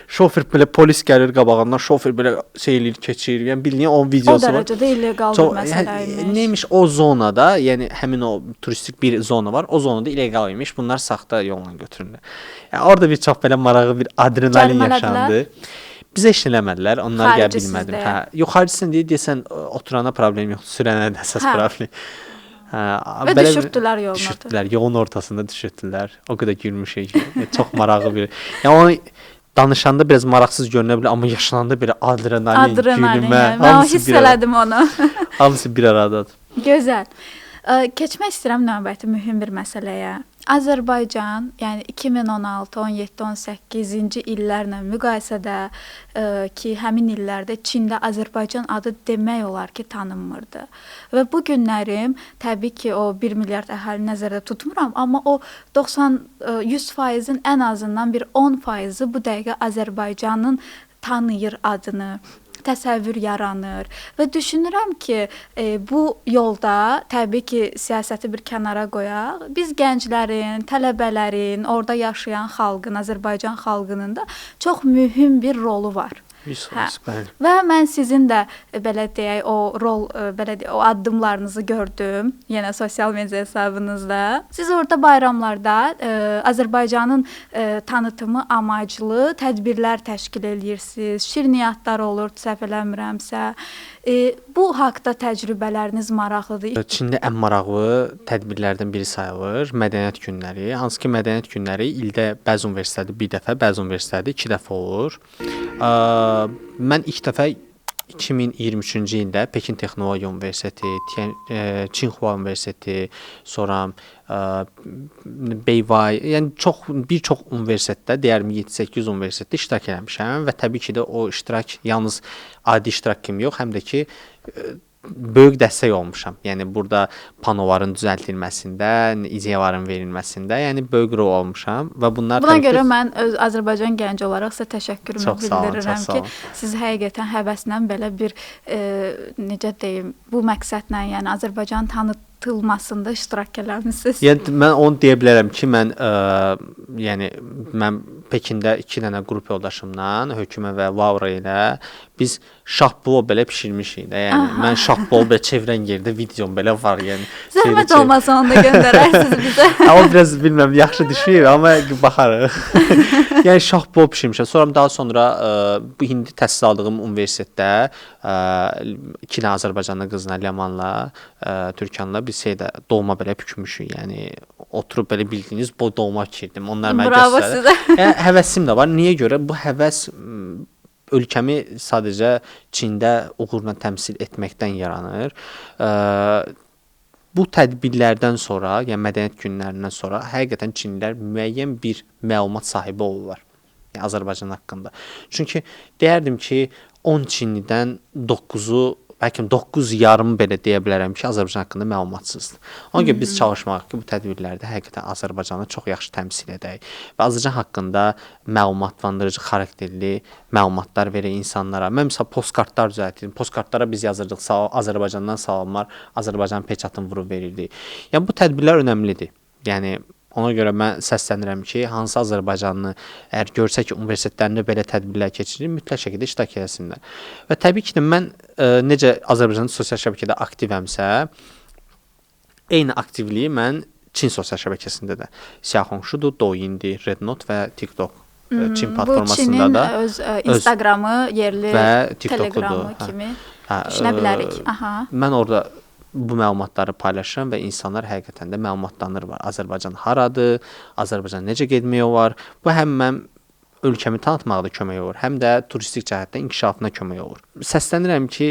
Şofer belə polis gəlir qabağından, şofer belə şeylir, keçir. Yəni bildiyin onun videosu var. O dərəcədə illegal bir məsələ imiş. Neymiş o zonada, yəni həmin o turistik bir zona var. O zonada illegal imiş. Bunlar saxta yolla götürürlər. Yəni orada bir çox belə maraqlı bir adrenalin yaşandı. Bizə heç eləmədilər, onlar gələ bilmədim. Hə, yox, xaricisən deyirsən oturana problem yoxdur, sürənə də əsas problem. Və düşürtdülər yoluna. Düşürtdülər, yolun ortasında düşürtdülər. O qədər gülmüşük ki, çox maraqlı bir. Yəni onu danışanda biraz maraqsız görünə bilər, amma yaşananda belə adrenalin, gülmə, mən hiss elədim onu. Hamısı bir aradadır. Gözəl. Keçmək istəyirəm növbəti mühüm bir məsələyə. Azərbaycan, yəni 2016, 17, 18-ci illərlə müqayisədə ki, həmin illərdə Çində Azərbaycan adı demək olar ki, tanınmırdı. Və bu günlərim təbii ki, o 1 milyard əhali nəzərdə tutmuram, amma o 100%-in ən azından bir 10%-i bu dəqiqə Azərbaycanın tanıyır adını, təsəvvür yaranır və düşünürəm ki, bu yolda təbii ki, siyasəti bir kənara qoyaq, biz gənclərin, tələbələrin, orada yaşayan xalqın, Azərbaycan xalqının da çox mühüm bir rolu var. Və mən sizin də belə deyək, o addımlarınızı gördüm, yenə sosial media hesabınızda. Siz orada bayramlarda Azərbaycanın tanıtımı amaclı tədbirlər təşkil edirsiniz, şirniyyatlar olur, səhv eləmirəmsə. Bu haqqda təcrübələriniz maraqlıdır. Çində ən maraqlı tədbirlərdən biri sayılır mədəniyyət günləri. Hansı ki, mədəniyyət günləri ildə bəzi universitetlərdə bir dəfə, bəzi universitetlərdə 2 dəfə olur. Mən ilk dəfə 2023-cü ildə Pekin Texnologiya Universiteti, Çinhua Universiteti, sonra Beyway, yəni bir çox universitetdə, deyərim 7-800 universitetdə iştirak etmişəm və təbii ki də o iştirak yalnız adi iştirak kimi yox, həm də ki böyük dəstək olmuşam. Yəni burada panoların düzəldilməsində, ideyaların verilməsində, yəni böyük rol almışam və buna görə mən öz Azərbaycan gənci olaraq sizə təşəkkürümü bildirirəm ki, siz həqiqətən həvəslə belə bir necə deyim, bu məqsədlə, yəni Azərbaycanın tanıtılmasında iştirak eləmisiniz. Yəni mən onu deyə bilərəm ki, mən Pekində 2 dənə qrup yoldaşımla, Hökümə və Laura ilə biz şahplov belə bişirmişik də. Yəni mən şahplov belə çevirən yerdə videom belə var, yəni. Zəhmət olmasa onu da göndərərsiniz bizə. Amma biraz bilmirəm, yaxşı düşmür, amma baxarıq. Yəni şahplov bişirmişəm. Sonra daha sonra bu indi təhsil aldığım universitetdə 2 dənə Azərbaycanlı qızla, Ləmanla, Türkanla biz dolma belə bükmüşük. Yəni oturub belə bildiyiniz dolma bişirdim. Onlar mənə göstərdi. Bravo sizə. Yəni həvəsim də var. Niyə görə? Bu həvəs ölkəmi sadəcə Çində uğurla təmsil etməkdən yaranır. Bu tədbirlərdən sonra, yəni mədəniyyət günlərindən sonra həqiqətən çinlilər müəyyən bir məlumat sahibi olurlar. Yəni Azərbaycan haqqında. Çünki deyərdim ki, 10 çinlidən 9-u, bəlkə 9 yarım belə deyə bilərəm ki, Azərbaycan haqqında məlumatsızdır. Ona görə biz çalışmalıyıq ki, bu tədbirlərdə həqiqətən Azərbaycanı çox yaxşı təmsil edək və Azərbaycan haqqında məlumatlandırıcı xarakterli məlumatlar verək insanlara. Mən məsələn postkartlar düzəltdim. Postkartlara biz yazırdıq, Azərbaycandan salamlar, Azərbaycan peçatını vurub verirdik. Yəni bu tədbirlər önəmlidir. Yəni ona görə mən səslənirəm ki, hansı Azərbaycanlı əgər görsə ki, universitetlərində belə tədbirlər keçirir, mütləq şəkildə iştirak etsinlər. Və təbii ki də mən necə Azərbaycanda sosial şəbəkədə aktivəmsə, eyni aktivliyi mən Çin sosial şəbəkəsində də Xiaohongshudur, Douyindir, Rednote və TikTok Çin platformasında da öz Instagramı, yerli və Telegramı kimi düşünə bilərik. Aha. Mən orada bu məlumatları paylaşıram və insanlar həqiqətən də məlumatlanırlar. Azərbaycan haradır, Azərbaycan necə getmək olar? Bu həm mən ölkəmi tanıtmaqda kömək olur, həm də turistik cəhətdən inkişafına kömək olur. Səslənirəm ki,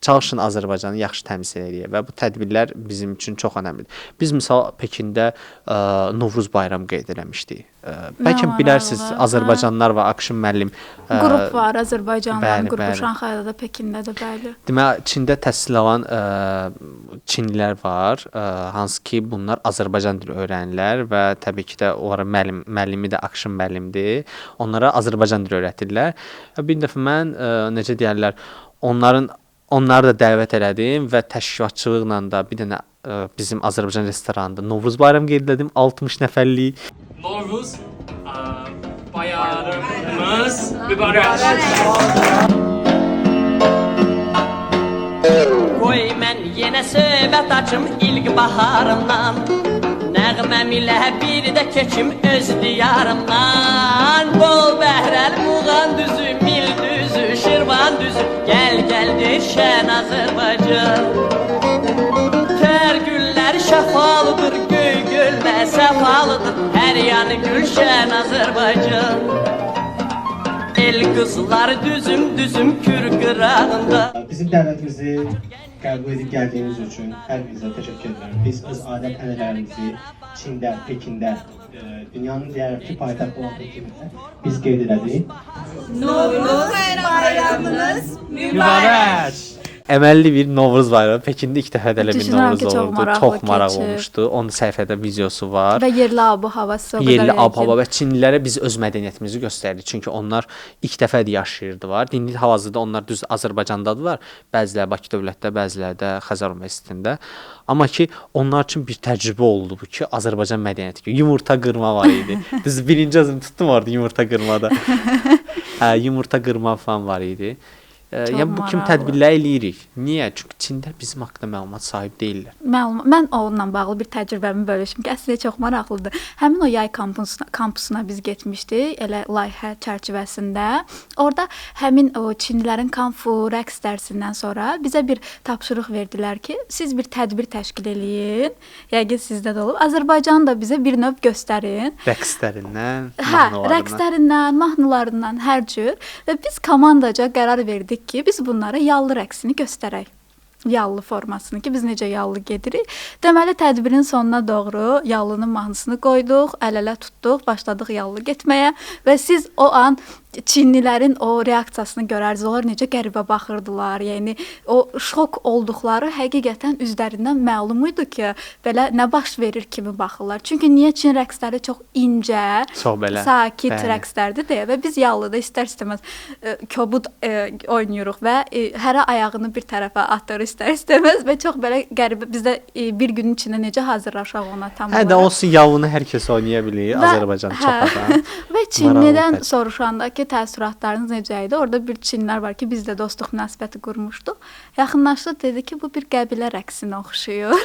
çalışın Azərbaycanı yaxşı təmsil edək və bu tədbirlər bizim üçün çox önəmlidir. Biz misal Pekində Novruz bayramı qeyd eləmişdik. Bəlkə bilərsiniz, Azərbaycanlılar və Akşin müəllim qrup var, Azərbaycanlıların qrupu Şanxayda da, Pekində də, bəli. Deməli, Çində təhsil alan çinlilər var, hansı ki, bunlar Azərbaycan dili öyrənirlər və təbii ki də onlara müəllimi də Akşin müəllimdir. Onlara Azərbaycan dili öyrətirlər. Bir dəfə mən necə deyirlər, onları da dəvət elədim və təşkilatçılıqla da bir dənə bizim Azərbaycan restoranında Novruz bayramı qeyd etdim, 60 nəfərlik. Novruz bayramımız mübarək. Qoy mən yenə söhbət açım ilk baharımdan, nəğməm ilə bir də keçim öz diyarımdan. Bol bəhrəl Muğan düzü, Mil düzü, Şirvan düzü, gəl şən Azərbaycan. Tər güllər şəfalıdır, göy göllə səfalıdır, hər yanı gülşən Azərbaycan. El qızlar düzüm düzüm Kür qırağında. Bizim dəvətimizi qəbul edib gəldiyiniz üçün hər birinizə təşəkkür edirəm. Biz öz adət-ənənələrimizi Çində, Pekində, dünyanın digər iki paytaxtı olan Pekində biz qeyd elədik. Novruz bayramınız mübarək. Əməlli bir Novruz bayramı. Pekində ilk dəfə də elə bir Düşünürəm ki, Novruz çox oldu. maraqlı Çox maraqlı keçir. olmuşdu. Onun səhifədə videosu var. Və yerli ab-havası. Yerli ab-hava və Çinlilərə biz öz mədəniyyətimizi göstərdik. Çünki onlar ilk dəfədir yaşayırdılar. İndi hal-hazırda onlar düz Azərbaycandadırlar. Bəziləri Bakı dövlətdə, bəziləri də Xəzər Universitetində. Amma ki onlar üçün bir təcrübə oldu bu ki, Azərbaycan mədəniyyəti. Yumurta qırma var idi. Düz birinci özüm tutdum orada yumurta qırmada. Yumurta qırma falan var idi. Yəni bu kimi tədbirlər eləyirik. Niyə? Çünki Çində bizim haqqında məlumat sahib deyillər. Mən onunla bağlı bir təcrübəmi bölüşüm ki, əslində çox maraqlıdır. Həmin o yay kampusuna biz getmişdik, elə layihə çərçivəsində. Orada həmin o çinlilərin kanfu rəqs dərsindən sonra bizə bir tapşırıq verdilər ki, siz bir tədbir təşkil eləyin. Yəqin sizdə də olub. Azərbaycanı da bizə bir növ göstərin. Rəqslərindən, rəqslərindən, mahnılarından hər cür və biz komandaca qərar verdik ki, biz bunlara yallı rəqsini göstərək. Yallı formasını ki, biz necə yallı gedirik. Deməli, tədbirin sonuna doğru yallının mahnısını qoyduq, əl-ələ tutduq, başladıq yallı getməyə və siz o an Çinlilərin o reaksiyasını görərsiniz. Onlar necə qəribə baxırdılar. Yəni o şok olduqları həqiqətən üzlərindən məlum idi ki, belə nə baş verir kimi baxırlar. Çünki niyə Çin rəqsləri çox incə, sakit rəqslərdir deyə və biz yallıda istər-istəməz kobud oynayırıq və hərə ayağını bir tərəfə atır istər-istəməz və çox belə qəribə. Biz də bir günün içində necə hazırlaşaq ona tam olaraq. Hə də olsun, yallını hər kəs oynaya bilir. Azərbaycan çox adam. Və Çinlidən soruşanda ki, təəssüratlarınız necə idi? Orada bir Çinlilər var ki, biz də dostluq münasibəti qurmuşduq. Yaxınlaşdı, dedi ki, bu bir qəbilə rəqsinə oxşuyur.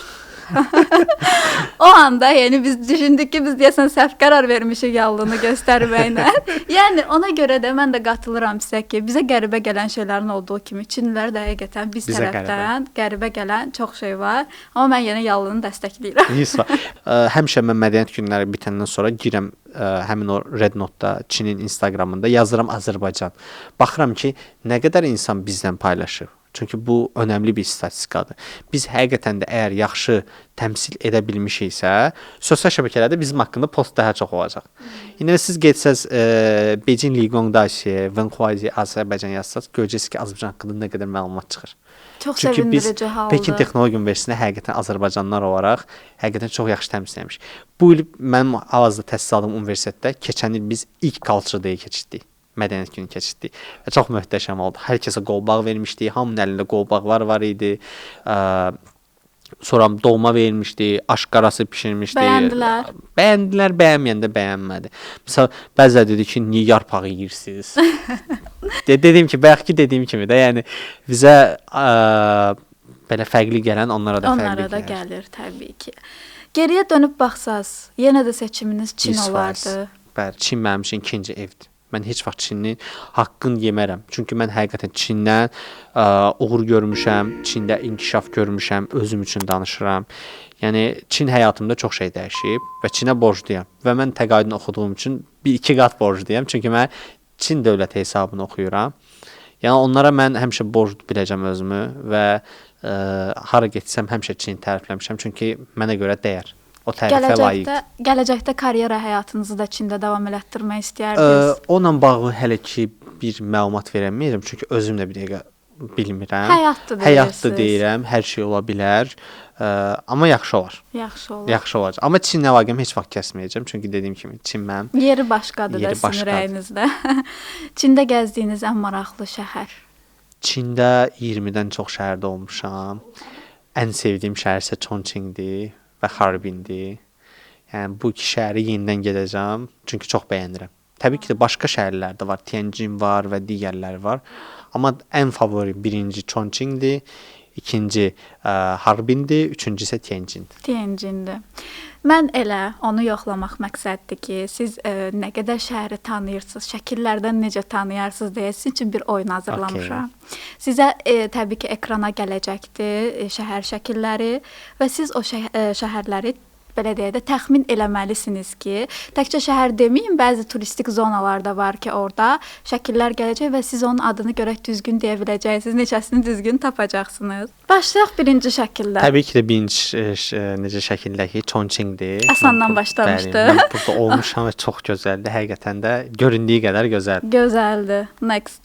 O anda yəni biz düşündük ki, biz deyəsən səhv qərar vermişik yallını göstərməklə. Yəni ona görə də mən də qatılıram sizə ki, bizə qəribə gələn şeylərin olduğu kimi Çinlilər də həqiqətən biz Bizə tərəfdən qəribə gələn çox şey var. Amma mən yenə yallını dəstəkləyirəm. Yusfa, həmişə mən mədəniyyət günləri bitəndən sonra girəm həmin o Red Note-da Çinin Instagramında yazıram Azərbaycan. Baxıram ki, nə qədər insan bizdən paylaşır. Çünki bu önəmli bir statistikadır. Biz həqiqətən də əgər yaxşı təmsil edə bilmişiksə, sosial şəbəkələrdə bizim haqqında post daha çox olacaq. İndi siz getsəz Beijing Ligongdaşi, Wenhuazi Azərbaycan yazsaz, görəcəksiniz ki, Azərbaycan haqqında nə qədər məlumat çıxır. Çox Çünki biz sevindirici haldır. Pekin Texnologiya Universitetində həqiqətən Azərbaycanlılar olaraq həqiqətən çox yaxşı təmsil etmişik. Bu il mənim hal-hazırda təhsil aldığım universitetdə keçən il biz ilk Culture Day keçirdik. Mədəniyyət günü keçirdik. Və çox möhtəşəm oldu. Hər kəsə qolbaq vermişdik. Hamının əlində qolbaqlar var idi. Sonra dolma verilmişdi, aşqarası bişirilmişdi. Bəyəndilər. Bəyəndilər, bəyənməyəndə bəyənmədi. Məsələn, bəziləri dedi ki, niyə yarpağı yeyirsiniz? Dedim ki, bayaqki dediyim kimi də, yəni bizə belə fərqli gələn onlara da fərqli gəlir. Onlara da gəlir təbii ki. Geriyə dönüb baxsaz, yenə də seçiminiz Çin 100%. olardı. Bəli, Çin mənim üçün ikinci evdir. Mən heç vaxt Çinin haqqını yemərəm. Çünki mən həqiqətən Çindən uğur görmüşəm, Çində inkişaf görmüşəm, özüm üçün danışıram. Yəni Çin həyatımda çox şey dəyişib və Çinə borcluyam. Və mən təqaüdünü oxuduğum üçün 1-2 qat borcluyam. Çünki mən Çin dövləti hesabını oxuyuram. Yəni onlara mən həmişə borclu biləcəm özümü və hara getsəm həmişə Çini tərifləmişəm. Çünki mənə görə dəyər. O tərifə layiqdir. Gələcəkdə karyera həyatınızı da Çində davam elətdirmək istəyərdiniz? Onunla bağlı hələ ki bir məlumat verə bilməyəcəm, çünki özüm də bir dəqiqə bilmirəm. Həyatdır deyirəm, hər şey ola bilər. Amma yaxşı olar. Yaxşı olar. Yaxşı olacaq. Amma Çinlə əlaqəmi heç vaxt kəsməyəcəm, çünki dediyim kimi Çin mənim yeri başqadır da sizin ürəyinizdə. Çində gəzdiyiniz ən maraqlı şəhər? Çində 20-dən çox şəhərdə olmuşam. Ən sevdiyim şəhər isə Chongqingdir və Harbindir. Yəni bu iki şəhəri yenidən gedəcəm, çünki çox bəyənirəm. Təbii ki də başqa şəhərlər də var, Tianjin var və digərləri var. Amma ən favorim birinci Chongqingdir, ikinci Harbindir, üçüncü isə Tianjindir. Tianjindir. Mən elə onu yoxlamaq məqsəddir ki, siz nə qədər şəhəri tanıyırsınız, şəkillərdən necə tanıyarsınız deyə sizin üçün bir oyun hazırlamışam. Sizə təbii ki ekrana gələcəkdir şəhər şəkilləri və siz o şəhərləri belə deyək də təxmin eləməlisiniz ki, təkcə şəhər deməyim, bəzi turistik zonalar da var ki, orada şəkillər gələcək və siz onun adını görək düzgün deyə biləcəksiniz, neçəsini düzgün tapacaqsınız. Başlayaq birinci şəkillə. Təbii ki də birinci necə şəkildəki Chongqingdir. Asandan başlamışdı. Bəli, mən burada olmuşam və çox gözəldir. Həqiqətən də göründüyü qədər gözəldir. Gözəldir. Next.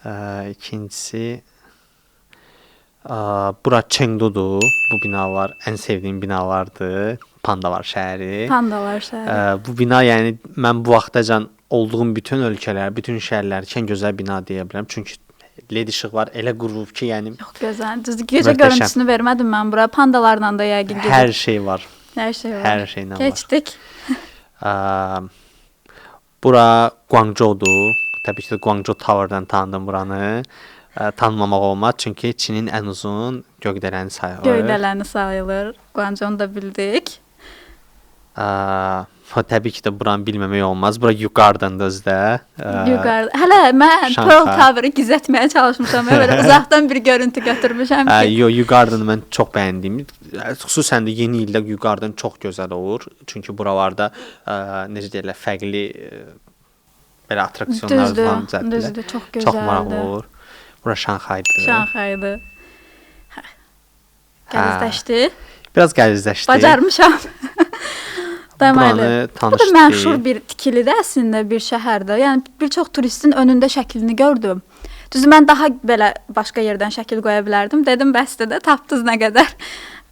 İkincisi bura Chengdudur. Bu binalar ən sevdiyim binalardır. Pandalar şəhəri. Pandalar şəhəri. Bu bina, yəni mən bu vaxtacan olduğum bütün ölkələr, bütün şəhərlərkən gözəl bina deyə bilərəm. Çünki LED işıqlar elə qurulub ki, yəni çox gözəl. Düzdür, gecə görüntüsünü vermədim mən bura. Pandalarla da yəqin gedib. Hər şey var. Hər şey var. Hər şeylə var. Keçdik. Bura Guangzhoudur. Təbii ki də Guangzhou Tower-dan tanıdım buranı. Tanımamaq olmaz, çünki Çinin ən uzun göqdələni sayılır. Göqdələni sayılır. Guangzhou-nu da bildik. Təbii ki də buranı bilməmək olmaz. Bura Yuqardandır özdə. Yuqarı. Hələ mən Pearl Tower-ı gizlətməyə çalışmışam. Belə uzaqdan bir görüntü götürmüşəm ki. Yuqardanı mən çox bəyəndiyim. Xüsusən də yeni ildə Yuqardan çox gözəl olur. Çünki buralarda necə deyirlər, fərqli belə attraksiyonlar falan düzəldilir. Düzdür, çox gözəldir. Çox maraqlı olur. Bura Şanxaydır. Şanxaydır. Gəlizləşdi. Biraz gəlizləşdi. Bacarmışam. Deməli, bu da məşhur bir tikilidir əslində, bir şəhərdə. Yəni bir çox turistin önündə şəklini gördüm. Düzdür, mən daha belə başqa yerdən şəkil qoya bilərdim. Dedim, bəsdir də, tapdınız nə qədər.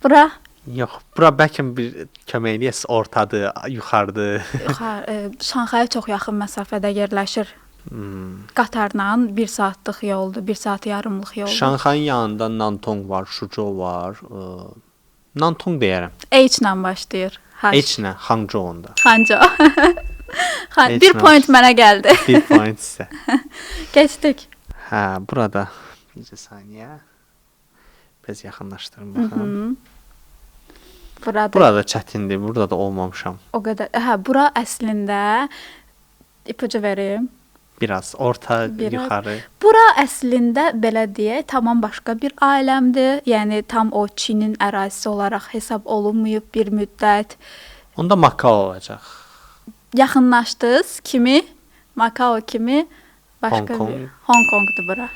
Bura yox, bura bəlkə bir kömək eləyəsiz, ortadır, yuxarıdır. Şanxaya çox yaxın məsafədə yerləşir. Qatarla 1 saatlıq yoldur, 1 saat yarımlıq yoldur. Şanxayın yanında Nantong var, Şuzhou var. Nantong deyərəm. H-la başlayır. H-la, Hangzhou-da. Hangzhou. Bir point mənə gəldi. Bir point sizə. Keçdik. Burada bir saniyə. Biraz yaxınlaşdırım baxım. Burada çətindir, burada da olmamışam. O qədər. Hə, bura əslində ipucu verim. Biraz orta, Biraz. yuxarı. Bura əslində belə deyək, tamam başqa bir aləmdir. Yəni tam o Çinin ərazisi olaraq hesab olunmayıb bir müddət. Onda Makao olacaq. Yaxınlaşdınız kimi? Makao kimi? Başqa Hong Kong. bir Hong Kongdur bura.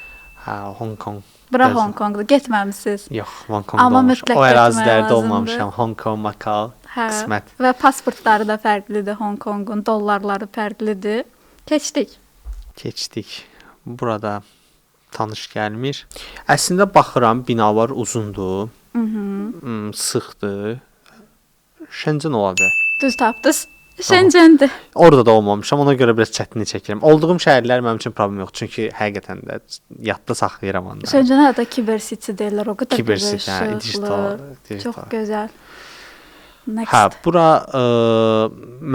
Hə, Hong Kong. Bura Biraz- Hong Kongdur. Getməmisiniz. Yox, Hong Kongda Amma olmamışam. mütləq O getmək ərazilərdə lazımdır. olmamışam. Hong Kong, Makao, Hə. qismət. Və pasportları da fərqlidir Hong Kongun, dollarları fərqlidir. Keçdik. Keçdik. Burada tanış gəlmir. Əslində baxıram, binalar uzundur. Sıxdır. Şənzən ola bilər. Düz tapdınız. Şəncəndir. Orada da olmamışam. Ona görə biraz çətinlik çəkirəm. Olduğum şəhərlər mənim üçün problem yox. Çünki həqiqətən də yadda saxlayıram onları. Şəncənə də Kiber City deyirlər. O qədər Kiber gözəl, City, hə, işıqlı, digital. Çox gözəl. Next. Hə, bura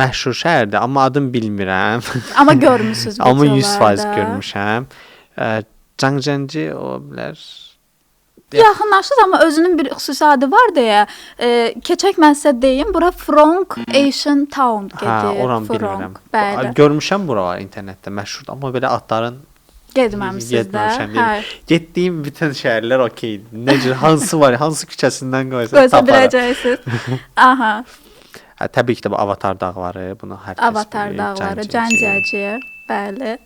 məşhur şəhərdir, amma adını bilmirəm. Amma görmüsüz Amma 100% videolarda. görmüşəm. Cangjanji ola bilər. Yaxınlaşdınız, amma özünün bir xüsusi adı var deyə. Keçək mən sizə deyim, bura Frank Asian Town Hə, gedir. oranı Frank, bilmirəm. Bəli. Görmüşəm bura internetdə məşhurdur, amma belə adların Getməmisiniz də. Hə. Getdiyim bütün şəhərlər okey. Necə hansı var, hansı küçəsindən qoysan Qoysa taparam. biləcəksiniz. Aha. Hə, təbii ki də bu Avatar dağları, bunu hər kəs Avatar bilir. dağları, Cangjanji, Canciaciyə. Bəli.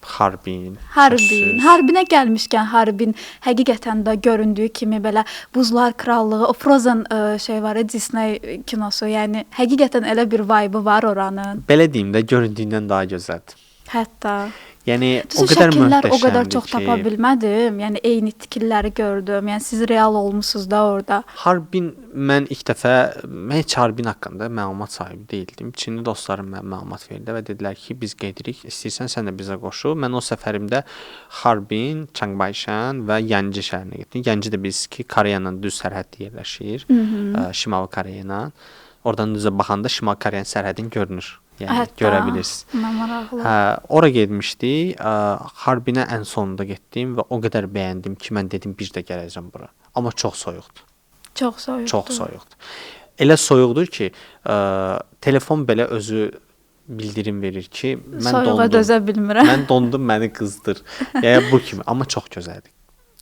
Harbin. Harbin. Sözsüz. Harbinə gəlmişkən Harbin həqiqətən də göründüyü kimi belə Buzlar Krallığı, o Frozen şey var, Disney kinosu. Yəni həqiqətən elə bir vibe var oranın. Belə deyim də göründüyündən daha gözəldir. Hətta Yəni Düzü, o qədər şəkillər möhtəşəmdir o qədər çox ki, tapa bilmədim. Yəni eyni tikilləri gördüm. Yəni siz real olmusunuz da orada. Harbin mən ilk dəfə mən heç Harbin haqqında məlumat sahibi deyildim. Çinli dostlarım mənə məlumat verdi və dedilər ki, biz gedirik, istəyirsən sən də bizə qoşul. Mən o səfərimdə Harbin, Çangbayshan və Yanji şəhərinə getdim. Yanji də bilirsiniz ki, Koreya ilə düz sərhəddə yerləşir. Şimali Koreya ilə. Oradan düzə baxanda Şimali Koreyanın sərhədini görünür. Yəni görə bilirsiniz. Nə maraqlı. Hə, ora getmişdik. Harbinə ən sonunda getdim və o qədər bəyəndim ki, mən dedim bir də gələcəm bura. Amma çox soyuqdur. Çox soyuqdur. Çox soyuqdur. Elə soyuqdur ki, telefon belə özü bildirim verir ki, mən Soyuğa dondum. dözə bilmirəm. Mən dondum, məni qızdır. Yəni bu kimi, amma çox gözəldir.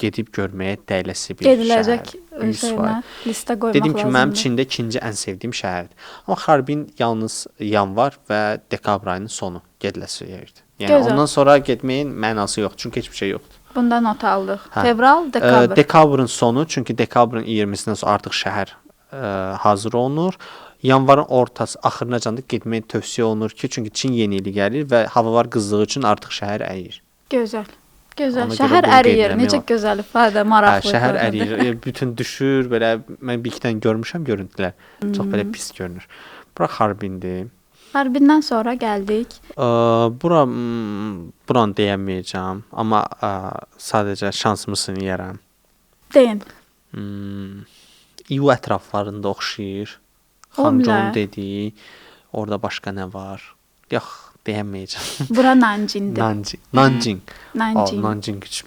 Gedib görməyə dəyiləsi bir Gediləcək şəhər. 100%. şeylə listə qoymaq Dedim ki, mənim lazımdır. Çində ikinci ən sevdiyim şəhərdir. Amma Harbin yalnız yanvar və dekabr ayının sonu gediləsi yerdir. Yəni Gözəl. ondan sonra getməyin mənası yoxdur, çünki heç bir şey yoxdur. Bunda not aldıq. Hə. Fevral, dekabr. Dekabrın sonu, çünki dekabrın 20-sindən sonra artıq şəhər hazır olunur. Yanvarın ortası, axırınacan da getməyi tövsiyə olunur ki, çünki Çin yeni ili gəlir və havalar qızdığı üçün artıq şəhər əyir. Gözəl. Gözəl. Ona görə Şəhər bunu qeyd əriyir. eləmək Necə var. gözəl ifadə, Hə, maraqlı. şəhər ifadə. əriyir, bütün düşür, belə mən bir iki dənə görmüşəm görüntülər. Çox belə pis görünür. Bura Harbindir. Harbindən sonra gəldik. Buranı deyəməyəcəm, amma sadəcə şansımı sınayıram. Deyin. İyu ətraflarında oxşayır. Ola bilər. Xanjon dedi. Orada başqa nə var? Yox, deyəməyəcəm. Bura Nanjindir. Nanjing. Nanjing.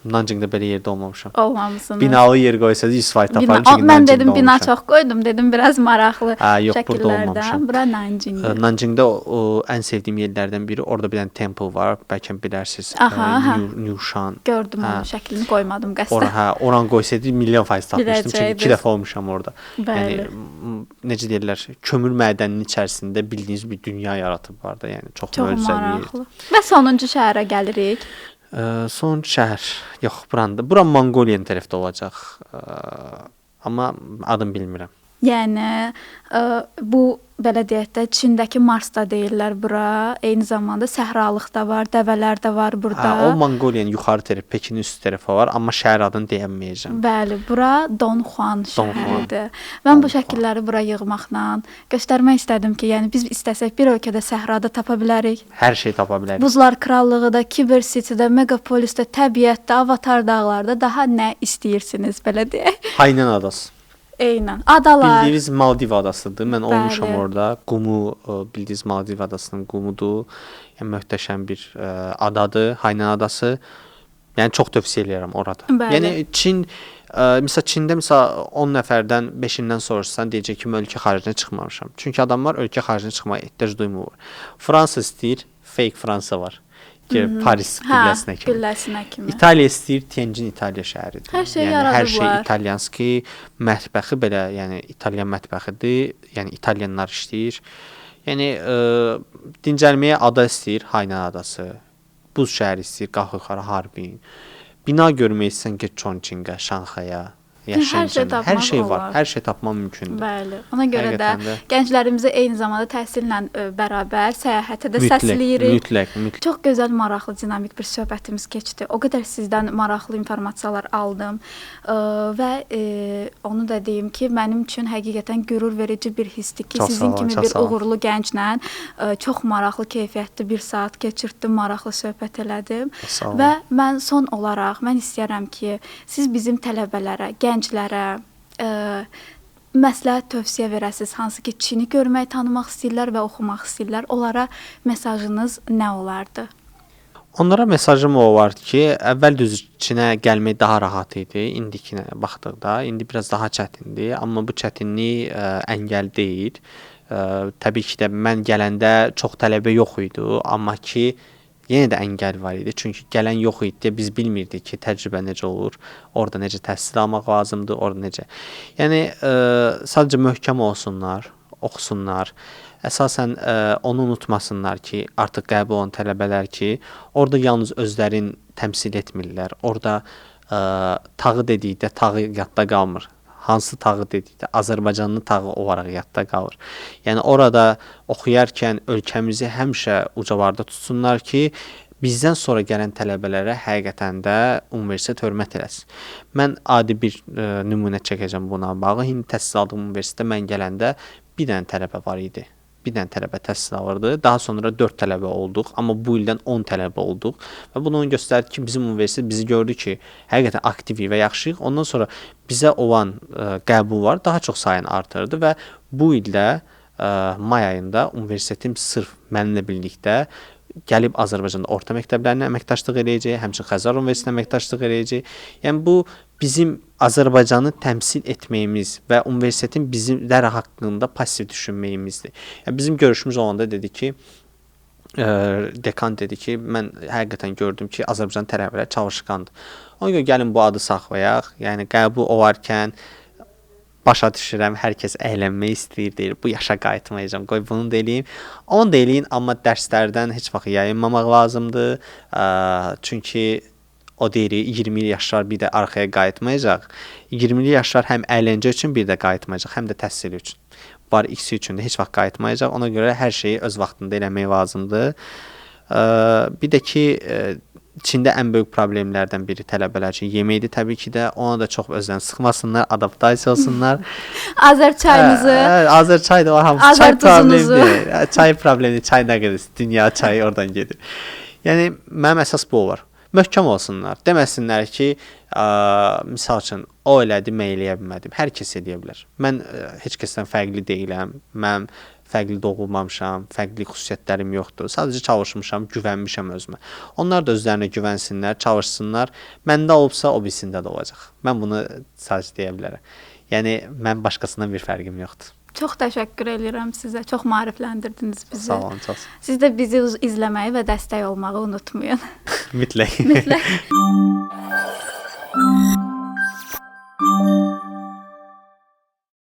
Nanjingdə belə yerdə olmamışam. Olmamısınız. Binalı yer qoysanız 100% taparım. Bina, çünki mən Nanjingdə dedim bina olmuşam. çox qoydum, dedim biraz maraqlı Hə, yox, burada şəkillərdən. olmamışam. Bura Nanjindir. Nanjingdə o ən sevdiyim yerlərdən biri. Orada bir dənə temple var. Bəlkə bilərsiniz. Aha, hə. Newshan. Gördüm Hə. onu, şəklini qoymadım qəsdən. Ora, hə, oran qoysaydı milyon faiz tapmışdım. Çünki Biləcəkdiniz. 2 dəfə olmuşam orada. Bəli. Necə deyirlər, kömür mədəninin içərisində bildiyiniz bir dünya yaratıblar da, yəni çox Çox möcüzəli yer. maraqlı. Və sonuncu şəhərə gəlirik. Sonuncu şəhər. Yox, burandı. Bura Mongoliya tərəfdə olacaq. Amma adını bilmirəm. Yəni bu belə deyək də Çindəki Marsda deyirlər bura. Eyni zamanda səhralıq da var, dəvələr də var burada. Hə, o Mongoliyanın yuxarı tərəfi, Pekinin üst tərəfi var, amma şəhər adını deyəməyəcəm. Bəli, bura Donxuan Donxuan. şəhəridir. Mən bu şəkilləri bura yığmaqla göstərmək istədim ki, yəni biz istəsək bir ölkədə səhrada tapa bilərik. Hər şey tapa bilərik. Buzlar Krallığıda, Kiber City'də, Megapolisdə, təbiətdə, Avatar dağlarda daha nə istəyirsiniz belə deyək. Hainan adası. Eynən. Adalar. Bildiyiniz Maldiv adasıdır. Mən olmuşam Bəli. orada. Qumu bildiyiniz Maldiv adasının qumudur. Yəni möhtəşəm bir adadır, Hainan adası. Yəni çox tövsiyə edirəm orada. Bəli. Yəni Çin məsəl Çində məsəl 10 nəfərdən 5-indən soruşsan deyəcək ki, mən ölkə xaricinə çıxmamışam. Çünki adamlar ölkə xaricinə çıxmağa ehtiyac duymur. Fransa istəyir, fake Fransa var. Ki Paris qülləsinə kimi. Qülləsinə kimi. İtaliya istəyir, Tianjin İtaliya şəhəridir. Hər şey hər yaradıblar. şey italyanski, mətbəxi belə, yəni İtalyan mətbəxidir. Yəni İtalyanlar işləyir. Yəni dincəlməyə ada istəyir, Hainan adası. Buz şəhəri istəyir, qalx yuxarı Harbin. Bina görmək istəyirsən get Chongqinga, Şanxaya. Hər şey tapmaq Hər şey var. olar. Hər şey tapmaq mümkündür. Bəli. Ona görə Həqiqətən də də. gənclərimizi eyni zamanda təhsillə bərabər səyahətə də səsləyirik. Mütləq. Çox gözəl, maraqlı, dinamik bir söhbətimiz keçdi. O qədər sizdən maraqlı informasiyalar aldım və onu da deyim ki, mənim üçün həqiqətən qürur verici bir hissdir ki, Çox sağ sizin olun, kimi çox bir sağ olun. uğurlu gənclə çox maraqlı, keyfiyyətli bir saat keçirtdim, maraqlı söhbət elədim. Sağ olun. Və mən son olaraq mən istəyirəm ki, siz bizim tələbələrə, gənclərə məsləhət tövsiyə verəsiniz, hansı ki Çini görmək, tanımaq istəyirlər və oxumaq istəyirlər. Onlara mesajınız nə olardı? Onlara mesajım o var ki, əvvəl düz Çinə gəlmək daha rahat idi. İndikinə baxdıqda, indi biraz daha çətindir, amma bu çətinlik əngəl deyil. Təbii ki də mən gələndə çox tələbə yox idi, amma ki yenə də əngəl var idi. Çünki gələn yox idi deyə biz bilmirdik ki, təcrübə necə olur, orada necə təhsil almaq lazımdır, orada necə. Yəni sadəcə möhkəm olsunlar, oxusunlar. Əsasən onu unutmasınlar ki, artıq qəbul olan tələbələr ki, orada yalnız özlərini təmsil etmirlər. Orada tağı dedikdə tağı yadda qalmır. Hansı tağı dedikdə Azərbaycanlı tağı olaraq yadda qalır. Yəni orada oxuyarkən ölkəmizi həmişə ucalarda tutsunlar ki, bizdən sonra gələn tələbələrə həqiqətən də universitet hörmət eləsin. Mən adi bir nümunə çəkəcəm buna bağlı. İndi təhsil aldığım universitetdə mən gələndə bir dənə tələbə var idi. Bir dənə tələbə təhsil alırdı. Daha sonra 4 tələbə olduq, amma bu ildən 10 tələbə olduq. Və bunu göstərdi ki, bizim universitet bizi gördü ki, həqiqətən aktivik və yaxşıyıq. Ondan sonra bizə olan qəbul var, daha çox sayını artırdı və bu ildə may ayında universitetim sırf mənimlə birlikdə gəlib Azərbaycanda orta məktəblərinə əməkdaşlıq eləyəcək, həmçinin Xəzər Universitetinə əməkdaşlıq eləyəcək. Yəni bu bizim Azərbaycanı təmsil etməyimiz və universitetin bizimlər haqqında pasiv düşünməyimizdir. Yəni bizim görüşümüz olanda dedi ki, dekan dedi ki, mən həqiqətən gördüm ki, Azərbaycan tələbələri çalışqandır. Ona görə gəlin bu adı saxlayaq. Yəni qəbul olarkən başa düşürəm, hər kəs əylənmək istəyir, deyir, bu yaşa qayıtmayacağam, qoy bunu da eləyim. Onu da eləyin, amma dərslərdən heç vaxt yayınmamaq lazımdır. Çünki o deyir, 20 yaşlar bir də arxaya qayıtmayacaq. 20 yaşlar həm əyləncə üçün bir də qayıtmayacaq, həm də təhsil üçün. Var ikisi üçün də heç vaxt qayıtmayacaq. Ona görə hər şeyi öz vaxtında eləmək lazımdır. Bir də ki, Çində ən böyük problemlərdən biri tələbələr üçün yeməkdir təbii ki də. Ona da çox özlərini sıxmasınlar, adaptasiya olsunlar. Azər çayınızı, Azər çay da var, hamısı Azər çay duzunuzu. problemi. Çay problemi, çay nə qədər dünya çayı oradan gedir. Yəni mənim əsas bu var. Möhkəm olsunlar. Deməsinlər ki, misal üçün o elədi, mən eləyə bilmədim. Hər kəs eləyə bilər. Mən heç kəsdən fərqli deyiləm. Mən fərqli doğulmamışam, fərqli xüsusiyyətlərim yoxdur. Sadəcə çalışmışam, güvənmişəm özümə. Onlar da özlərinə güvənsinlər, çalışsınlar. Məndə olubsa, o birisində də olacaq. Mən bunu sadəcə deyə bilərəm. Yəni mən başqasından bir fərqim yoxdur. çox təşəkkür edirəm sizə. Çox maarifləndirdiniz bizi. Sağ olun, çox. Siz də bizi izləməyi və dəstək olmağı unutmayın. Mütləq. Mütləq.